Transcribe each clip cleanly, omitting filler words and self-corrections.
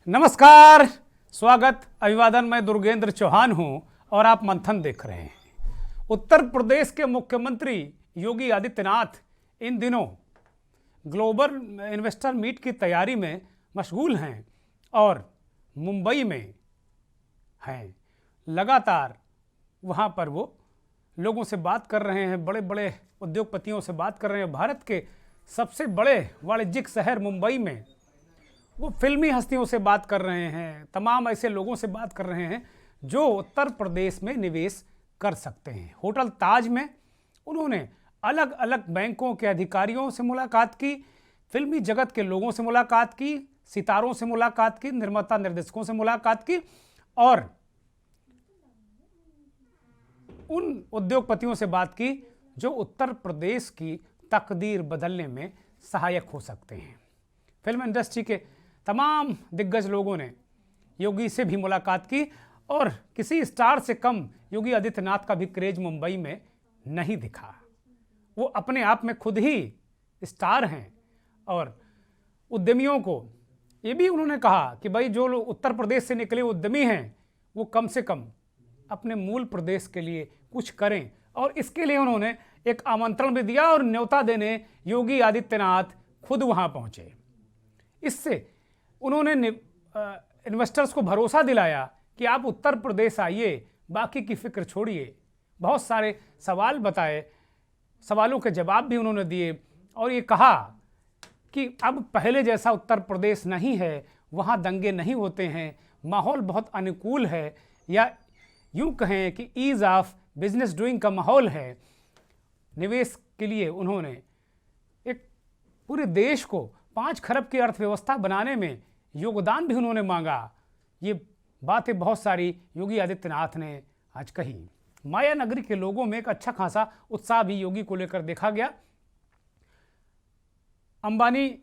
नमस्कार, स्वागत, अभिवादन। मैं दुर्गेंद्र चौहान हूं और आप मंथन देख रहे हैं। उत्तर प्रदेश के मुख्यमंत्री योगी आदित्यनाथ इन दिनों ग्लोबल इन्वेस्टर मीट की तैयारी में मशगूल हैं और मुंबई में हैं। लगातार वहां पर वो लोगों से बात कर रहे हैं, बड़े बड़े उद्योगपतियों से बात कर रहे हैं। भारत के सबसे बड़े वाणिज्यिक शहर मुंबई में वो फिल्मी हस्तियों से बात कर रहे हैं, तमाम ऐसे लोगों से बात कर रहे हैं जो उत्तर प्रदेश में निवेश कर सकते हैं। होटल ताज में उन्होंने अलग अलग बैंकों के अधिकारियों से मुलाकात की, फिल्मी जगत के लोगों से मुलाकात की, सितारों से मुलाकात की, निर्माता निर्देशकों से मुलाकात की और उन उद्योगपतियों से बात की जो उत्तर प्रदेश की तकदीर बदलने में सहायक हो सकते हैं। फिल्म इंडस्ट्री के तमाम दिग्गज लोगों ने योगी से भी मुलाकात की और किसी स्टार से कम योगी आदित्यनाथ का भी क्रेज मुंबई में नहीं दिखा। वो अपने आप में खुद ही स्टार हैं और उद्यमियों को ये भी उन्होंने कहा कि भाई जो लोग उत्तर प्रदेश से निकले उद्यमी हैं वो कम से कम अपने मूल प्रदेश के लिए कुछ करें, और इसके लिए उन्होंने एक आमंत्रण भी दिया और न्योता देने योगी आदित्यनाथ खुद वहां पहुंचे। इससे उन्होंने इन्वेस्टर्स को भरोसा दिलाया कि आप उत्तर प्रदेश आइए, बाकी की फिक्र छोड़िए। बहुत सारे सवाल बताए, सवालों के जवाब भी उन्होंने दिए और ये कहा कि अब पहले जैसा उत्तर प्रदेश नहीं है, वहाँ दंगे नहीं होते हैं, माहौल बहुत अनुकूल है, या यूँ कहें कि ईज़ ऑफ बिजनेस डूइंग का माहौल है। निवेश के लिए उन्होंने एक पूरे देश को 5 खरब की अर्थव्यवस्था बनाने में योगदान भी उन्होंने मांगा। ये बातें बहुत सारी योगी आदित्यनाथ ने आज कही। माया नगरी के लोगों में एक अच्छा खासा उत्साह भी योगी को लेकर देखा गया। अंबानी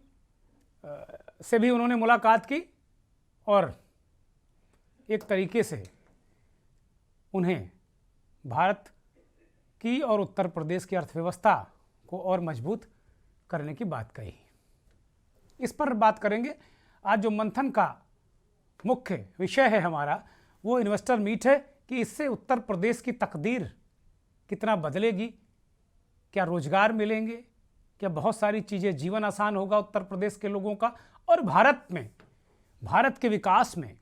से भी उन्होंने मुलाकात की और एक तरीके से उन्हें भारत की और उत्तर प्रदेश की अर्थव्यवस्था को और मजबूत करने की बात कही। इस पर बात करेंगे। आज जो मंथन का मुख्य विषय है हमारा, वो इन्वेस्टर मीट है कि इससे उत्तर प्रदेश की तकदीर कितना बदलेगी, क्या रोजगार मिलेंगे, क्या बहुत सारी चीज़ें, जीवन आसान होगा उत्तर प्रदेश के लोगों का, और भारत में, भारत के विकास में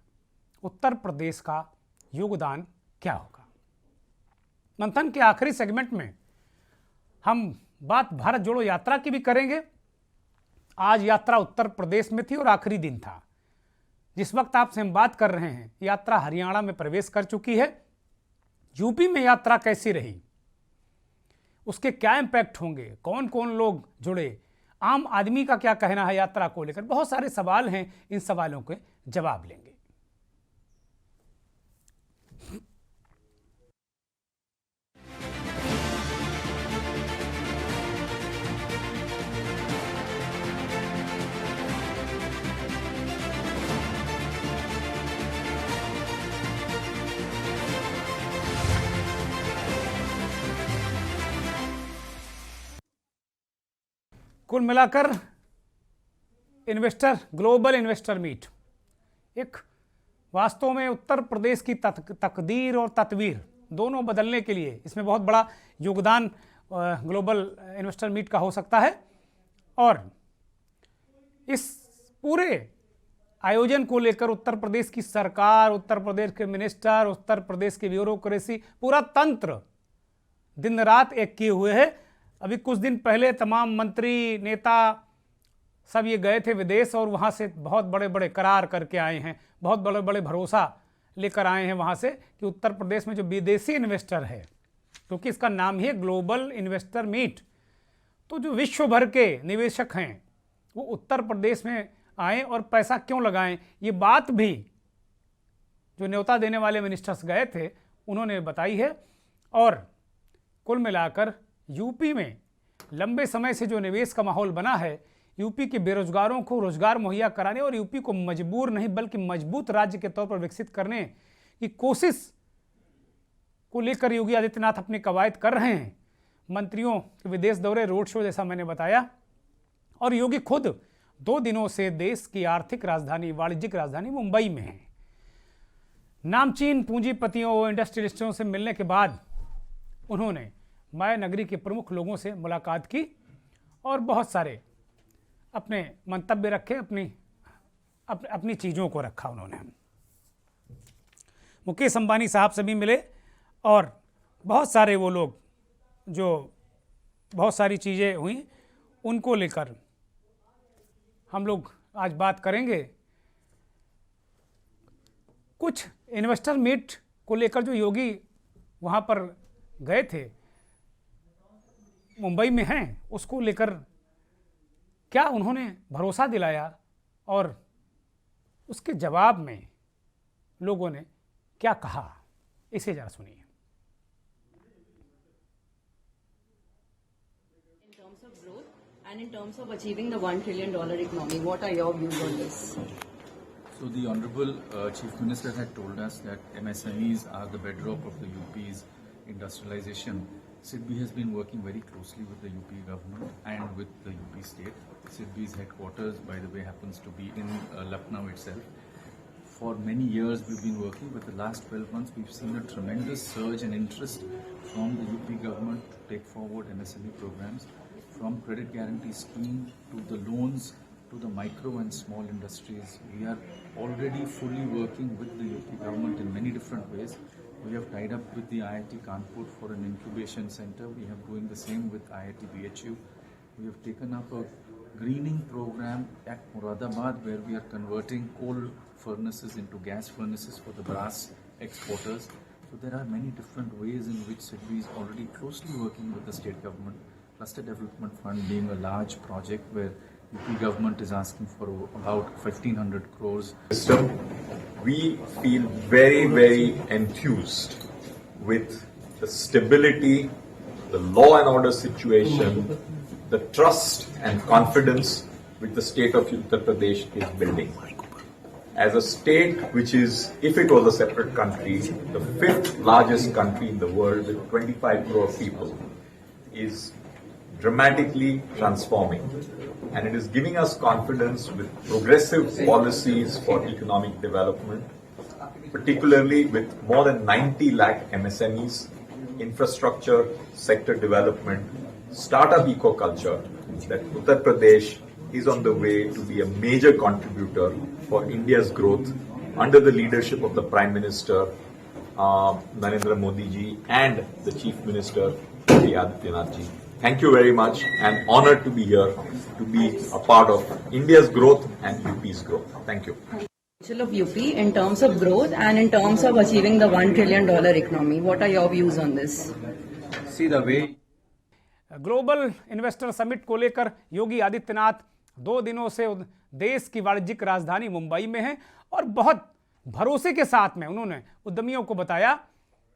उत्तर प्रदेश का योगदान क्या होगा। मंथन के आखिरी सेगमेंट में हम बात भारत जोड़ो यात्रा की भी करेंगे। आज यात्रा उत्तर प्रदेश में थी और आखिरी दिन था। जिस वक्त आपसे हम बात कर रहे हैं, यात्रा हरियाणा में प्रवेश कर चुकी है। यूपी में यात्रा कैसी रही, उसके क्या इंपैक्ट होंगे, कौन कौन लोग जुड़े, आम आदमी का क्या कहना है यात्रा को लेकर, बहुत सारे सवाल हैं। इन सवालों के जवाब लेंगे। कुल मिलाकर ग्लोबल इन्वेस्टर मीट एक वास्तव में उत्तर प्रदेश की तकदीर और तस्वीर दोनों बदलने के लिए इसमें बहुत बड़ा योगदान ग्लोबल इन्वेस्टर मीट का हो सकता है। और इस पूरे आयोजन को लेकर उत्तर प्रदेश की सरकार, उत्तर प्रदेश के मिनिस्टर, उत्तर प्रदेश की ब्यूरोक्रेसी, पूरा तंत्र दिन रात एक किए हुए है। अभी कुछ दिन पहले तमाम मंत्री, नेता सब ये गए थे विदेश और वहाँ से बहुत बड़े बड़े करार करके आए हैं, बहुत बड़े बड़े भरोसा लेकर आए हैं वहाँ से कि उत्तर प्रदेश में जो विदेशी इन्वेस्टर है, क्योंकि इसका नाम ही है ग्लोबल इन्वेस्टर मीट, तो जो विश्व भर के निवेशक हैं वो उत्तर प्रदेश में आएँ और पैसा क्यों लगाएं। ये बात भी जो न्योता देने वाले मिनिस्टर्स गए थे उन्होंने बताई है। और कुल मिलाकर यूपी में लंबे समय से जो निवेश का माहौल बना है, यूपी के बेरोजगारों को रोजगार मुहैया कराने और यूपी को मजबूर नहीं बल्कि मजबूत राज्य के तौर पर विकसित करने की कोशिश को लेकर योगी आदित्यनाथ अपनी कवायद कर रहे हैं। मंत्रियों के विदेश दौरे, रोड शो जैसा मैंने बताया, और योगी खुद 2 दिनों से देश की आर्थिक राजधानी, वाणिज्यिक राजधानी मुंबई में है। नामचीन पूंजीपतियों और इंडस्ट्रियलिस्टों से मिलने के बाद उन्होंने माया नगरी के प्रमुख लोगों से मुलाकात की और बहुत सारे अपने मंतव्य रखे, अपनी चीज़ों को रखा। उन्होंने मुकेश अंबानी साहब से भी मिले और बहुत सारे वो लोग जो बहुत सारी चीज़ें हुई उनको लेकर हम लोग आज बात करेंगे। कुछ इन्वेस्टर मीट को लेकर जो योगी वहाँ पर गए थे, मुंबई में हैं, उसको लेकर क्या उन्होंने भरोसा दिलाया और उसके जवाब में लोगों ने क्या कहा, इसे जरा सुनिए। And in terms of achieving the $1 trillion economy, what are your views on this? So the Honorable Chief Minister had told us that MSMEs are the bedrock of the UP's industrialization. SIDBI has been working very closely with the UP government and with the UP state. SIDBI's headquarters, by the way, happens to be in Lucknow itself. For many years we've been working, but the last 12 months we've seen a tremendous surge in interest from the UP government to take forward MSME programs, from credit guarantee scheme to the loans to the micro and small industries. We are already fully working with the UP government in many different ways. We have tied up with the IIT Kanpur for an incubation center. We have doing the same with IIT BHU. We have taken up a greening program at Moradabad where we are converting coal furnaces into gas furnaces for the brass exporters. So there are many different ways in which SIDBI is already closely working with the state government. Cluster Development Fund being a large project where UP government is asking for about 1,500 crores. We feel very, very enthused with the stability, the law and order situation, the trust and confidence which the state of Uttar Pradesh is building. As a state which is, if it was a separate country, the 5th largest country in the world with 25 crore people, is dramatically transforming. And it is giving us confidence with progressive policies for economic development, particularly with more than 90 lakh MSMEs, infrastructure, sector development, startup eco-culture, that Uttar Pradesh is on the way to be a major contributor for India's growth under the leadership of the Prime Minister Narendra Modi ji and the Chief Minister Yogi Adityanath ji. Thank you very much, and honored to be here to be a part of India's growth and UP's growth. Thank you. Potential of UP in terms of growth and in terms of achieving the $1 trillion economy. What are your views on this? See the way global investor summit को लेकर योगी आदित्यनाथ 2 दिनों से देश की वाणिज्यिक राजधानी मुंबई में है और बहुत भरोसे के साथ में उन्होंने उद्यमियों को बताया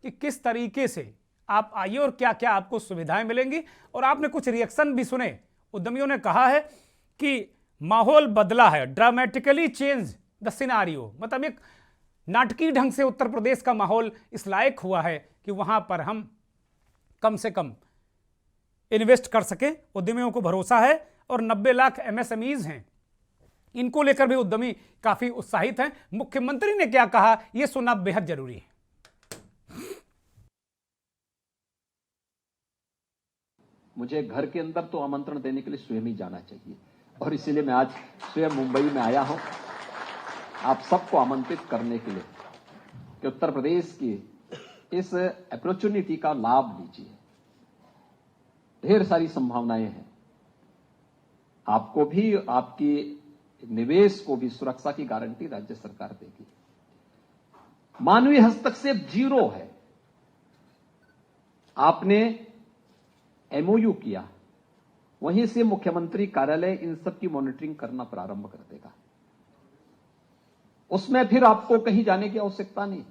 कि किस तरीके से आप आइए और क्या क्या आपको सुविधाएं मिलेंगी। और आपने कुछ रिएक्शन भी सुने। उद्यमियों ने कहा है कि माहौल बदला है, ड्रामेटिकली चेंज द सिनारियो, मतलब एक नाटकीय ढंग से उत्तर प्रदेश का माहौल इस लायक हुआ है कि वहां पर हम कम से कम इन्वेस्ट कर सके। उद्यमियों को भरोसा है और 90 लाख MSMEs हैं, इनको लेकर भी उद्यमी काफी उत्साहित हैं। मुख्यमंत्री ने क्या कहा, यह सुनना बेहद जरूरी है। मुझे घर के अंदर तो आमंत्रण देने के लिए स्वयं ही जाना चाहिए और इसीलिए मैं आज स्वयं मुंबई में आया हूं आप सबको आमंत्रित करने के लिए कि उत्तर प्रदेश की इस अपॉर्चुनिटी का लाभ लीजिए। ढेर सारी संभावनाएं हैं, आपको भी, आपकी निवेश को भी सुरक्षा की गारंटी राज्य सरकार देगी। मानवीय हस्तक्षेप 0 है। आपने MOU किया, वहीं से मुख्यमंत्री कार्यालय इन सब की मॉनिटरिंग करना प्रारंभ कर देगा। उसमें फिर आपको कहीं जाने की आवश्यकता नहीं,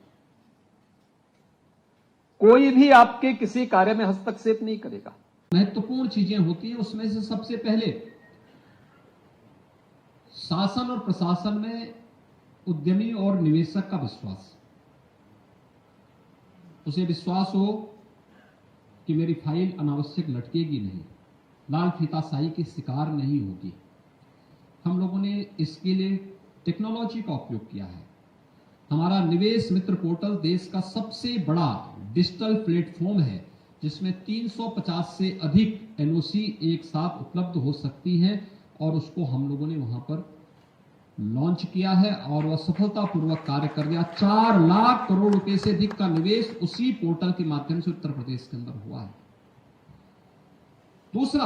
कोई भी आपके किसी कार्य में हस्तक्षेप नहीं करेगा। महत्वपूर्ण चीजें होती हैं, उसमें से सबसे पहले शासन और प्रशासन में उद्यमी और निवेशक का विश्वास। उसे विश्वास हो कि मेरी फाइल अनावश्यक लटकेगी नहीं, लाल फीताशाही की शिकार नहीं होगी। हम लोगों ने इसके लिए टेक्नोलॉजी का उपयोग किया है। हमारा निवेश मित्र पोर्टल देश का सबसे बड़ा डिजिटल प्लेटफॉर्म है, जिसमें 350 से अधिक एनओसी एक साथ उपलब्ध हो सकती हैं, और उसको हम लोगों ने वहां पर लॉन्च किया है और वह सफलतापूर्वक कार्य कर गया। 4 लाख करोड़ रुपए से अधिक का निवेश उसी पोर्टल के माध्यम से उत्तर प्रदेश के अंदर हुआ है। दूसरा,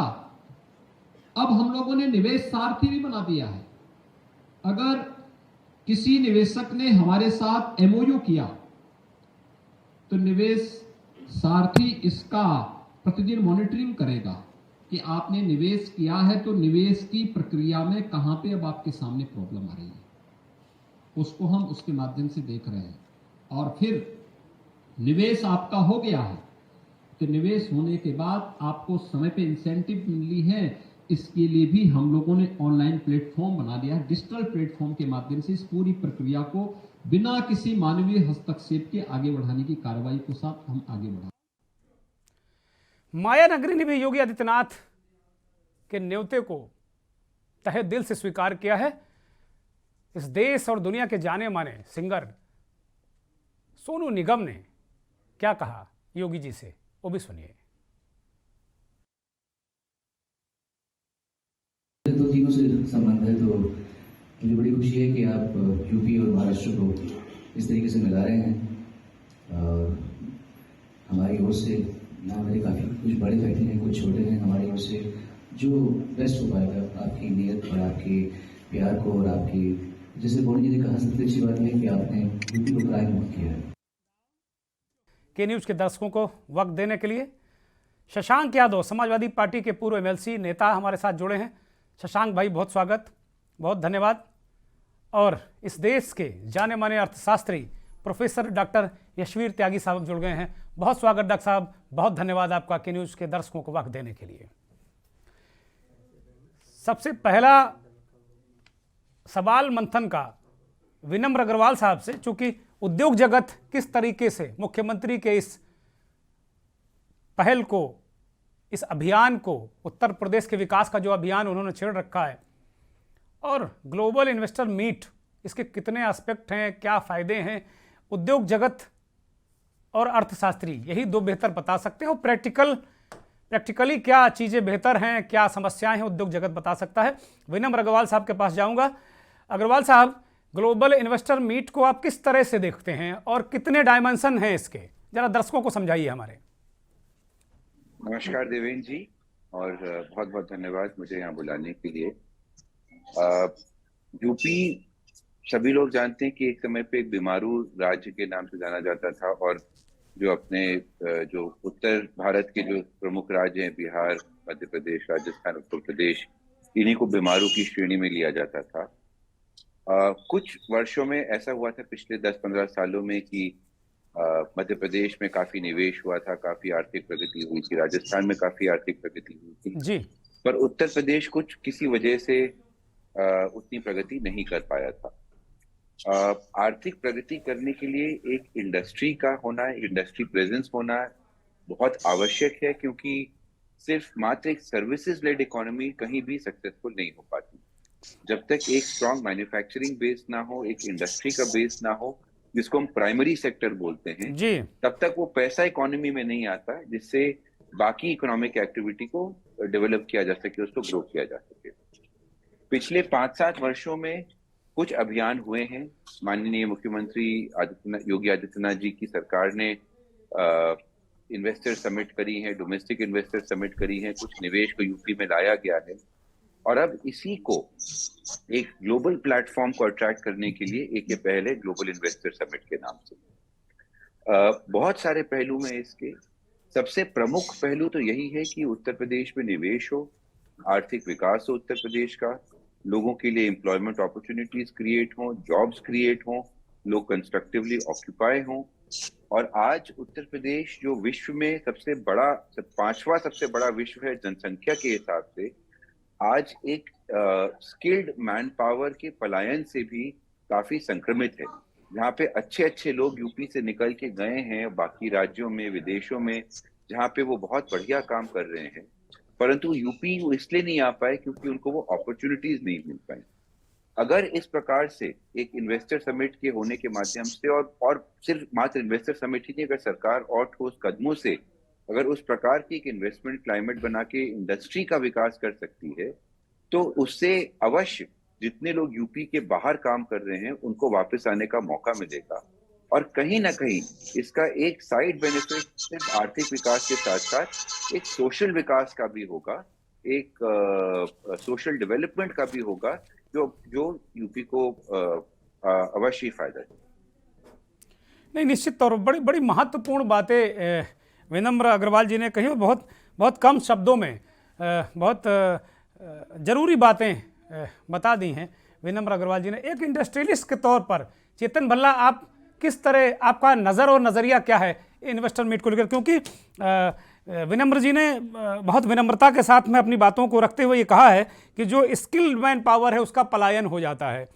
अब हम लोगों ने निवेश सारथी भी बना दिया है। अगर किसी निवेशक ने हमारे साथ एमओयू किया तो निवेश सारथी इसका प्रतिदिन मॉनिटरिंग करेगा कि आपने निवेश किया है तो निवेश की प्रक्रिया में कहां पे अब आपके सामने प्रॉब्लम आ रही है, उसको हम उसके माध्यम से देख रहे हैं। और फिर निवेश आपका हो गया है तो निवेश होने के बाद आपको समय पे इंसेंटिव मिली है, इसके लिए भी हम लोगों ने ऑनलाइन प्लेटफॉर्म बना दिया है। डिजिटल प्लेटफॉर्म के माध्यम से इस पूरी प्रक्रिया को बिना किसी मानवीय हस्तक्षेप के आगे बढ़ाने की कार्रवाई के साथ हम आगे बढ़ा। माया नगरी ने भी योगी आदित्यनाथ के न्योते को तहे दिल से स्वीकार किया है। इस देश और दुनिया के जाने माने सिंगर सोनू निगम ने क्या कहा योगी जी से, वो भी सुनिए। तो तीनों से संबंध है, तो मुझे बड़ी खुशी है कि आप यूपी और महाराष्ट्र को इस तरीके से मिला रहे हैं। और हमारी ओर से ना मेरे काफ़ी कुछ बड़े फैक्ट्री हैं, कुछ छोटे हैं, हमारी ओर से जो बेस्ट हो पाएगा आपकी नीयत और आपके प्यार को और आपकी, जैसे बोनी जी ने कहा, सबसे अच्छी बात है कि आपने यूपी को क्राइम मुक्त किया है। के न्यूज़ के दर्शकों को वक्त देने के लिए शशांक यादव समाजवादी पार्टी के पूर्व एमएलसी नेता हमारे साथ जुड़े हैं। शशांक भाई, बहुत स्वागत, बहुत धन्यवाद। और इस देश के जाने माने अर्थशास्त्री प्रोफेसर डॉक्टर यशवीर त्यागी साहब जुड़ गए हैं। बहुत स्वागत डॉक्टर साहब, बहुत धन्यवाद आपका के न्यूज़ के दर्शकों को वक्त देने के लिए। सबसे पहला सवाल मंथन का विनम्र अग्रवाल साहब से, चूंकि उद्योग जगत किस तरीके से मुख्यमंत्री के इस पहल को, इस अभियान को, उत्तर प्रदेश के विकास का जो अभियान उन्होंने छेड़ रखा है, और ग्लोबल इन्वेस्टर मीट, इसके कितने एस्पेक्ट हैं, क्या फ़ायदे हैं, उद्योग जगत और अर्थशास्त्री यही दो बेहतर बता सकते हैं। और प्रैक्टिकली क्या चीज़ें बेहतर हैं, क्या समस्याएं हैं, उद्योग जगत बता सकता है। विनम्र अग्रवाल साहब के पास जाऊंगा। अग्रवाल साहब, ग्लोबल इन्वेस्टर मीट को आप किस तरह से देखते हैं और कितने डायमेंशन हैं इसके, जरा दर्शकों को समझाइए हमारे। नमस्कार देवेंद्र जी, और बहुत बहुत धन्यवाद मुझे यहाँ बुलाने के लिए। यूपी सभी लोग जानते हैं कि एक समय पे एक बीमारू राज्य के नाम से जाना जाता था, और जो अपने जो उत्तर भारत के जो प्रमुख राज्य हैं, बिहार, मध्य प्रदेश, राजस्थान, उत्तर प्रदेश, इन्हीं को बीमारू की श्रेणी में लिया जाता था। कुछ वर्षों में ऐसा हुआ था पिछले 10-15 सालों में कि मध्य प्रदेश में काफी निवेश हुआ था, काफी आर्थिक प्रगति हुई थी, राजस्थान में काफी आर्थिक प्रगति हुई थी जी, पर उत्तर प्रदेश कुछ किसी वजह से उतनी प्रगति नहीं कर पाया था। आर्थिक प्रगति करने के लिए एक इंडस्ट्री का होना, इंडस्ट्री प्रेजेंस होना बहुत आवश्यक है, क्योंकि सिर्फ मात्र एक सर्विसेज लेड इकोनॉमी कहीं भी सक्सेसफुल नहीं हो पाती। जब तक एक स्ट्रॉन्ग मैन्युफैक्चरिंग बेस ना हो, एक इंडस्ट्री का बेस ना हो, जिसको हम प्राइमरी सेक्टर बोलते हैं जी, तब तक वो पैसा इकोनॉमी में नहीं आता जिससे बाकी इकोनॉमिक एक्टिविटी को डेवलप किया जा सके, उसको ग्रो किया जा सके। पिछले 5-7 वर्षों में कुछ अभियान हुए हैं। माननीय मुख्यमंत्री योगी आदित्यनाथ जी की सरकार ने इन्वेस्टर समिट करी है, डोमेस्टिक इन्वेस्टर समिट करी है, कुछ निवेश को यूपी में लाया गया है, और अब इसी को एक ग्लोबल प्लेटफॉर्म को अट्रैक्ट करने के लिए एक ये पहल है ग्लोबल इन्वेस्टर समिट के नाम से। बहुत सारे पहलू में इसके सबसे प्रमुख पहलू तो यही है कि उत्तर प्रदेश में निवेश हो, आर्थिक विकास हो उत्तर प्रदेश का, लोगों के लिए एम्प्लॉयमेंट अपॉर्चुनिटीज क्रिएट हो, जॉब्स क्रिएट हो, लोग कंस्ट्रक्टिवली ऑक्यूपाई हो। और आज उत्तर प्रदेश जो विश्व में सबसे बड़ा, 5वां सबसे बड़ा विश्व है जनसंख्या के हिसाब से, आज एक स्किल्ड मैन पावर के पलायन से भी काफी संक्रमित है। जहाँ पे अच्छे अच्छे लोग यूपी से निकल के गए हैं बाकी राज्यों में, विदेशों में, जहाँ पे वो बहुत बढ़िया काम कर रहे हैं, परंतु यूपी वो इसलिए नहीं आ पाए क्योंकि उनको वो अपॉर्चुनिटीज नहीं मिल पाई। अगर इस प्रकार से एक इन्वेस्टर समिट के होने के माध्यम से और सिर्फ मात्र इन्वेस्टर समिट ही नहीं, अगर सरकार और ठोस कदमों से अगर उस प्रकार की एक इन्वेस्टमेंट क्लाइमेट बना के इंडस्ट्री का विकास कर सकती है, तो उससे अवश्य जितने लोग यूपी के बाहर काम कर रहे हैं उनको वापस आने का मौका मिलेगा। और कहीं ना कहीं इसका एक साइड बेनिफिट सिर्फ आर्थिक विकास के साथ साथ एक सोशल विकास का भी होगा, एक सोशल डेवलपमेंट का भी होगा, जो यूपी को अवश्य फायदा है। नहीं, निश्चित तौर पर बड़ी बड़ी महत्वपूर्ण बातें विनम्र अग्रवाल जी ने कही और बहुत बहुत कम शब्दों में बहुत ज़रूरी बातें बता दी हैं विनम्र अग्रवाल जी ने। एक इंडस्ट्रियलिस्ट के तौर पर चेतन भल्ला, आप किस तरह, आपका नज़र और नज़रिया क्या है इन्वेस्टर मीट को लेकर? क्योंकि विनम्र जी ने बहुत विनम्रता के साथ में अपनी बातों को रखते हुए ये कहा है कि जो स्किल्ड मैन पावर है उसका पलायन हो जाता है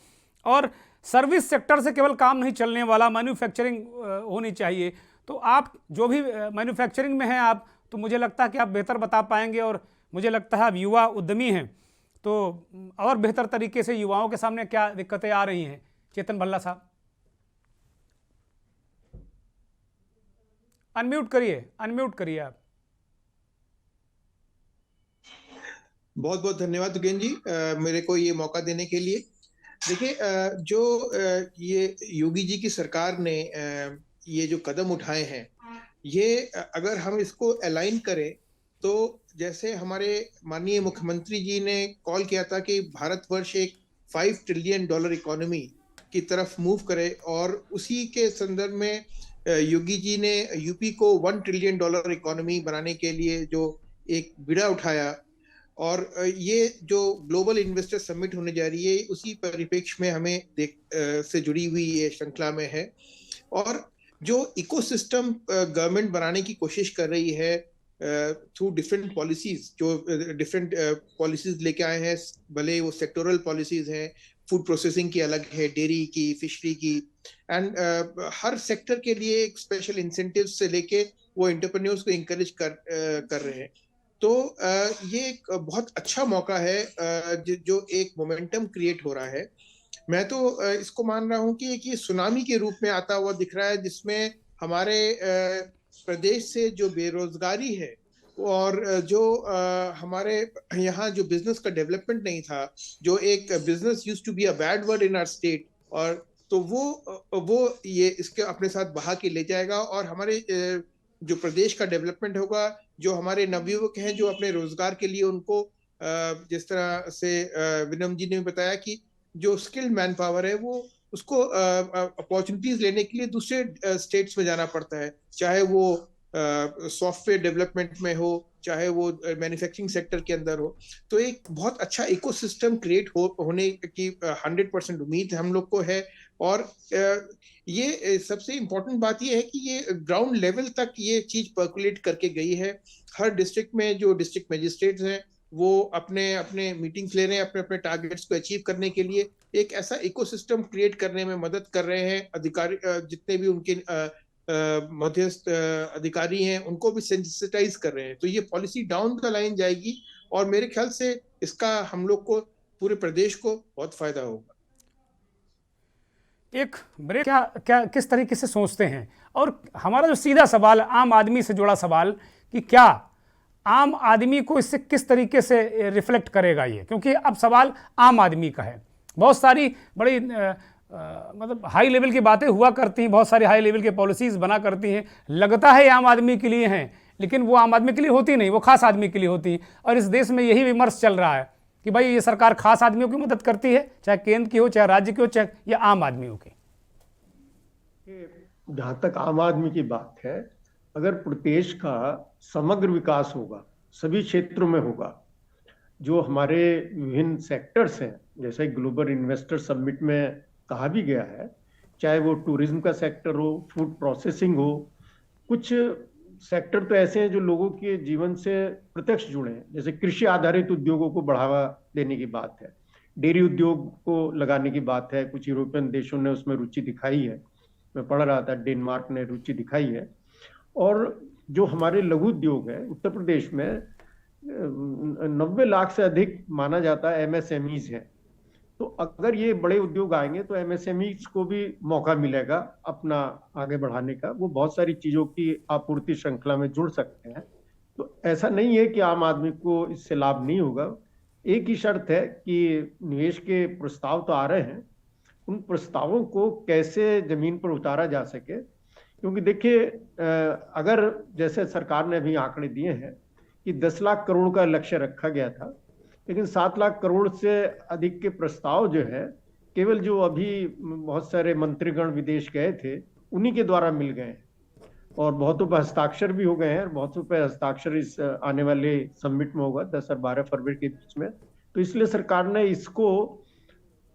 और सर्विस सेक्टर से केवल काम नहीं चलने वाला, मैन्युफैक्चरिंग होनी चाहिए। तो आप जो भी मैन्युफैक्चरिंग में हैं आप, तो मुझे लगता है कि आप बेहतर बता पाएंगे और मुझे लगता है आप युवा उद्यमी हैं, तो और बेहतर तरीके से युवाओं के सामने क्या दिक्कतें आ रही हैं। चेतन भल्ला साहब अनम्यूट करिए आप। बहुत बहुत धन्यवाद तुगेन जी, मेरे को ये मौका देने के लिए। देखिए, ये योगी जी की सरकार ने ये जो कदम उठाए हैं, ये अगर हम इसको अलाइन करें तो जैसे हमारे माननीय मुख्यमंत्री जी ने कॉल किया था कि भारतवर्ष एक $5 ट्रिलियन इकोनॉमी की तरफ मूव करे, और उसी के संदर्भ में योगी जी ने यूपी को $1 ट्रिलियन इकोनॉमी बनाने के लिए जो एक बीड़ा उठाया, और ये जो ग्लोबल इन्वेस्टर समिट होने जा रही है उसी परिप्रेक्ष्य में हमें से जुड़ी हुई ये श्रृंखला में है। और जो इकोसिस्टम गवर्नमेंट बनाने की कोशिश कर रही है थ्रू डिफरेंट पॉलिसीज, जो डिफरेंट पॉलिसीज लेके आए हैं, भले वो सेक्टोरल पॉलिसीज हैं, फूड प्रोसेसिंग की अलग है, डेयरी की, फिशरी की, एंड हर सेक्टर के लिए एक स्पेशल इंसेंटिव से लेके वो एंटरप्रेन्योर्स को इंकरेज कर रहे हैं। तो ये एक बहुत अच्छा मौका है जो एक मोमेंटम क्रिएट हो रहा है। मैं तो इसको मान रहा हूँ कि एक ये सुनामी के रूप में आता हुआ दिख रहा है, जिसमें हमारे प्रदेश से जो बेरोजगारी है और जो हमारे यहाँ जो बिजनेस का डेवलपमेंट नहीं था, जो एक business used to be a bad word in our state, और तो वो ये इसके अपने साथ बहा के ले जाएगा, और हमारे जो प्रदेश का डेवलपमेंट होगा, जो हमारे नवयुवक हैं जो अपने रोजगार के लिए उनको जिस तरह से विनम जी ने बताया कि जो स्किल्ड मैन पावर है वो उसको अपॉर्चुनिटीज लेने के लिए दूसरे स्टेट्स में जाना पड़ता है, चाहे वो सॉफ्टवेयर डेवलपमेंट में हो, चाहे वो मैन्युफैक्चरिंग सेक्टर के अंदर हो। तो एक बहुत अच्छा इकोसिस्टम क्रिएट होने की 100% उम्मीद हम लोग को है। और ये सबसे इम्पोर्टेंट बात ये है कि ये ग्राउंड लेवल तक ये चीज पर्कुलेट करके गई है। हर डिस्ट्रिक्ट में जो डिस्ट्रिक्ट मजिस्ट्रेट्स हैं वो अपने अपने मीटिंग्स ले रहे हैं, अपने अपने टारगेट्स को अचीव करने के लिए एक ऐसा इकोसिस्टम क्रिएट करने में मदद कर रहे हैं। अधिकारी जितने भी उनके मध्यस्थ अधिकारी हैं उनको भी सेंसिटाइज कर रहे हैं। तो ये पॉलिसी डाउन द लाइन जाएगी और मेरे ख्याल से इसका हम लोग को, पूरे प्रदेश को बहुत फायदा होगा। एक ब्रेक, क्या किस तरीके से सोचते हैं, और हमारा जो सीधा सवाल, आम आदमी से जुड़ा सवाल, कि क्या आम आदमी को इससे किस तरीके से रिफ्लेक्ट करेगा ये, क्योंकि अब सवाल आम आदमी का है। बहुत सारी बड़ी मतलब हाई लेवल की बातें हुआ करती हैं, बहुत सारी हाई लेवल की पॉलिसीज़ बना करती हैं, लगता है आम आदमी के लिए हैं, लेकिन वो आम आदमी के लिए होती नहीं, वो खास आदमी के लिए होती हैं। और इस देश में यही विमर्श चल रहा है कि भाई ये सरकार खास आदमियों की मदद करती है, चाहे केंद्र की हो, चाहे राज्य की हो, चाहे या आम आदमियों की। जहाँ तक आम आदमी की बात है, अगर प्रदेश का समग्र विकास होगा, सभी क्षेत्रों में होगा, जो हमारे विभिन्न सेक्टर्स हैं, जैसे ग्लोबल इन्वेस्टर समिट में कहा भी गया है, चाहे वो टूरिज्म का सेक्टर हो, फूड प्रोसेसिंग हो, कुछ सेक्टर तो ऐसे हैं जो लोगों के जीवन से प्रत्यक्ष जुड़े हैं, जैसे कृषि आधारित उद्योगों को बढ़ावा देने की बात है, डेयरी उद्योग को लगाने की बात है। कुछ यूरोपियन देशों ने उसमें रुचि दिखाई है, मैं पढ़ रहा था, डेनमार्क ने रुचि दिखाई है। और जो हमारे लघु उद्योग है उत्तर प्रदेश में, 90 लाख से अधिक माना जाता है एमएसएमईज है। तो अगर ये बड़े उद्योग आएंगे तो एमएसएमईज को भी मौका मिलेगा अपना आगे बढ़ाने का, वो बहुत सारी चीजों की आपूर्ति श्रृंखला में जुड़ सकते हैं। तो ऐसा नहीं है कि आम आदमी को इससे लाभ नहीं होगा। एक ही शर्त है कि निवेश के प्रस्ताव तो आ रहे हैं, उन प्रस्तावों को कैसे जमीन पर उतारा जा सके। क्योंकि देखिए, अगर जैसे सरकार ने अभी आंकड़े दिए हैं कि 10 लाख करोड़ का लक्ष्य रखा गया था, लेकिन 7 लाख करोड़ से अधिक के प्रस्ताव जो है केवल जो अभी बहुत सारे मंत्रीगण विदेश गए थे उन्हीं के द्वारा मिल गए हैं, और बहुतों पर हस्ताक्षर भी हो गए हैं, और बहुतों पर हस्ताक्षर इस आने वाले समिट में होगा 10 और 12 फरवरी के बीच में। तो इसलिए सरकार ने इसको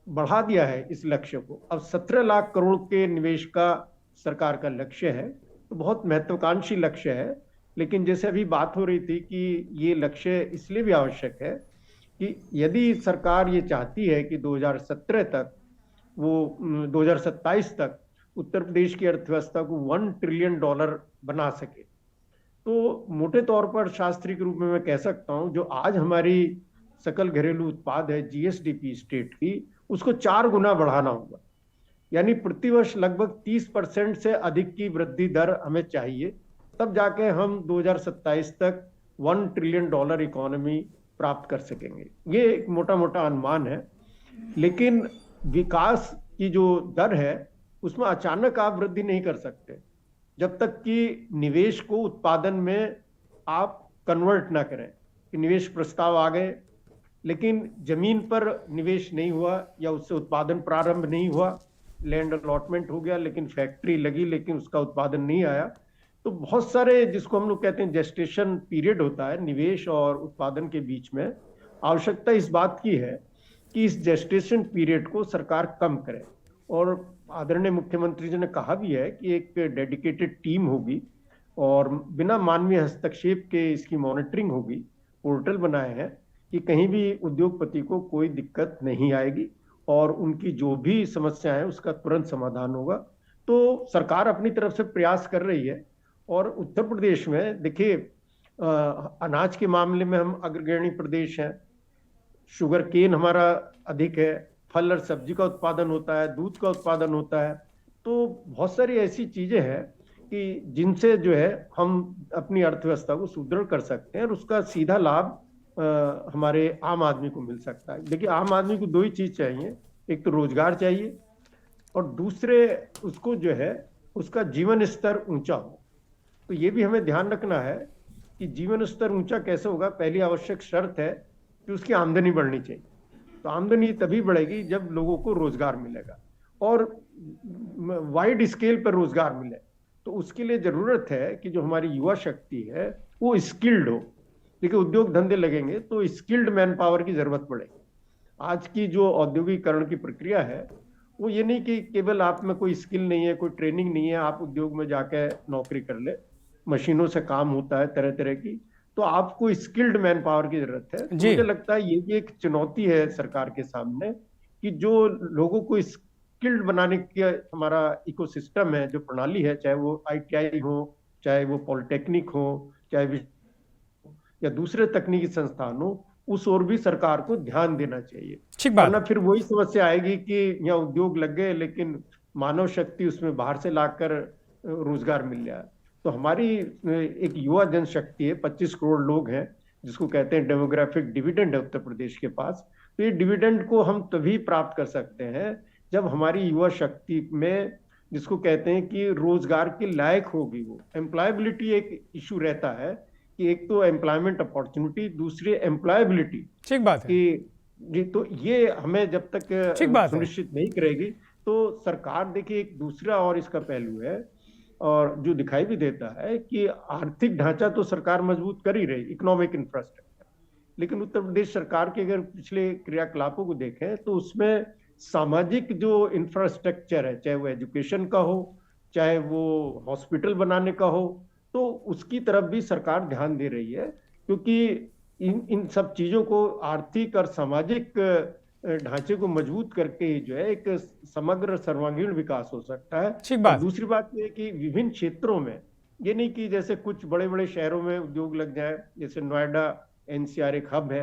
बढ़ा दिया है, इस लक्ष्य को। अब 17 लाख करोड़ के निवेश का सरकार का लक्ष्य है, तो बहुत महत्वाकांक्षी लक्ष्य है। लेकिन जैसे अभी बात हो रही थी कि ये लक्ष्य इसलिए भी आवश्यक है कि यदि सरकार ये चाहती है कि 2017 तक, वो 2027 तक उत्तर प्रदेश की अर्थव्यवस्था को $1 ट्रिलियन बना सके, तो मोटे तौर पर शास्त्रीय के रूप में मैं कह सकता हूं, जो आज हमारी सकल घरेलू उत्पाद है जीएसडीपी स्टेट की, उसको 4 गुना बढ़ाना होगा। यानी प्रतिवर्ष लगभग 30% से अधिक की वृद्धि दर हमें चाहिए, तब जाके हम 2027 तक $1 ट्रिलियन इकोनॉमी प्राप्त कर सकेंगे। ये एक मोटा मोटा अनुमान है। लेकिन विकास की जो दर है उसमें अचानक आप वृद्धि नहीं कर सकते जब तक कि निवेश को उत्पादन में आप कन्वर्ट ना करें। कि निवेश प्रस्ताव आ गए लेकिन जमीन पर निवेश नहीं हुआ या उससे उत्पादन प्रारंभ नहीं हुआ, लैंड अलॉटमेंट हो गया लेकिन फैक्ट्री लगी लेकिन उसका उत्पादन नहीं आया, तो बहुत सारे जिसको हम लोग कहते हैं जेस्टेशन पीरियड होता है निवेश और उत्पादन के बीच में। आवश्यकता इस बात की है कि इस जेस्टेशन पीरियड को सरकार कम करे, और आदरणीय मुख्यमंत्री जी ने कहा भी है कि एक डेडिकेटेड टीम होगी और बिना मानवीय हस्तक्षेप के इसकी मॉनिटरिंग होगी। पोर्टल बनाए हैं कि कहीं भी उद्योगपति को कोई दिक्कत नहीं आएगी और उनकी जो भी समस्या है उसका तुरंत समाधान होगा। तो सरकार अपनी तरफ से प्रयास कर रही है। और उत्तर प्रदेश में देखिए, अनाज के मामले में हम अग्रगण्य प्रदेश हैं, शुगर केन हमारा अधिक है, फल और सब्जी का उत्पादन होता है, दूध का उत्पादन होता है। तो बहुत सारी ऐसी चीजें हैं कि जिनसे जो है हम अपनी अर्थव्यवस्था को सुदृढ़ कर सकते हैं और उसका सीधा लाभ हमारे आम आदमी को मिल सकता है। देखिए, आम आदमी को 2 ही चीज चाहिए, एक तो रोजगार चाहिए और दूसरे उसको जो है उसका जीवन स्तर ऊंचा हो। तो ये भी हमें ध्यान रखना है कि जीवन स्तर ऊंचा कैसे होगा। पहली आवश्यक शर्त है कि उसकी आमदनी बढ़नी चाहिए। तो आमदनी तभी बढ़ेगी जब लोगों को रोजगार मिलेगा और वाइड स्केल पर रोजगार मिले। तो उसके लिए जरूरत है कि जो हमारी युवा शक्ति है वो स्किल्ड हो। देखिए, उद्योग धंधे लगेंगे तो स्किल्ड मैन पावर की जरूरत पड़ेगी। आज की जो औद्योगिकरण की प्रक्रिया है वो ये नहीं कि केवल आप में कोई स्किल नहीं है, कोई ट्रेनिंग नहीं है, आप उद्योग में जाके नौकरी कर ले, मशीनों से काम होता है तरह तरह की, तो आपको स्किल्ड मैन पावर की जरूरत है। मुझे लगता है ये भी एक चुनौती है सरकार के सामने कि जो लोगों को स्किल्ड बनाने का हमारा इकोसिस्टम है, जो प्रणाली है, चाहे वो ITI हो, चाहे वो पॉलिटेक्निक हो, चाहे या दूसरे तकनीकी संस्थान हो, उस ओर भी सरकार को ध्यान देना चाहिए। वरना फिर वही समस्या आएगी कि यहाँ उद्योग लग गए लेकिन मानव शक्ति उसमें बाहर से लाकर रोजगार मिल जाए। तो हमारी एक युवा जनशक्ति है, 25 करोड़ लोग हैं, जिसको कहते हैं डेमोग्राफिक डिविडेंड है उत्तर प्रदेश के पास। तो ये डिविडेंड को हम तभी प्राप्त कर सकते हैं जब हमारी युवा शक्ति में, जिसको कहते हैं कि रोजगार के लायक होगी वो। एम्प्लॉयबिलिटी एक इशू रहता है कि एक तो एम्प्लॉयमेंट अपॉर्चुनिटी, दूसरी एम्प्लॉयबिलिटी। ठीक बात है जी। तो ये हमें जब तक सुनिश्चित नहीं करेगी तो सरकार, देखिए, एक दूसरा और इसका पहलू है और जो दिखाई भी देता है कि आर्थिक ढांचा तो सरकार मजबूत कर ही रही, इकोनॉमिक इंफ्रास्ट्रक्चर, लेकिन उत्तर प्रदेश सरकार के अगर पिछले क्रियाकलापों को देखें तो उसमें सामाजिक जो इंफ्रास्ट्रक्चर है, चाहे वो एजुकेशन का हो, चाहे वो हॉस्पिटल बनाने का हो, तो उसकी तरफ भी सरकार ध्यान दे रही है। क्योंकि इन सब चीजों को, आर्थिक और सामाजिक ढांचे को मजबूत करके ही जो है एक समग्र सर्वांगीण विकास हो सकता है। दूसरी बात ये कि विभिन्न क्षेत्रों में, ये नहीं कि जैसे कुछ बड़े बड़े शहरों में उद्योग लग जाए, जैसे नोएडा एनसीआर एक हब है।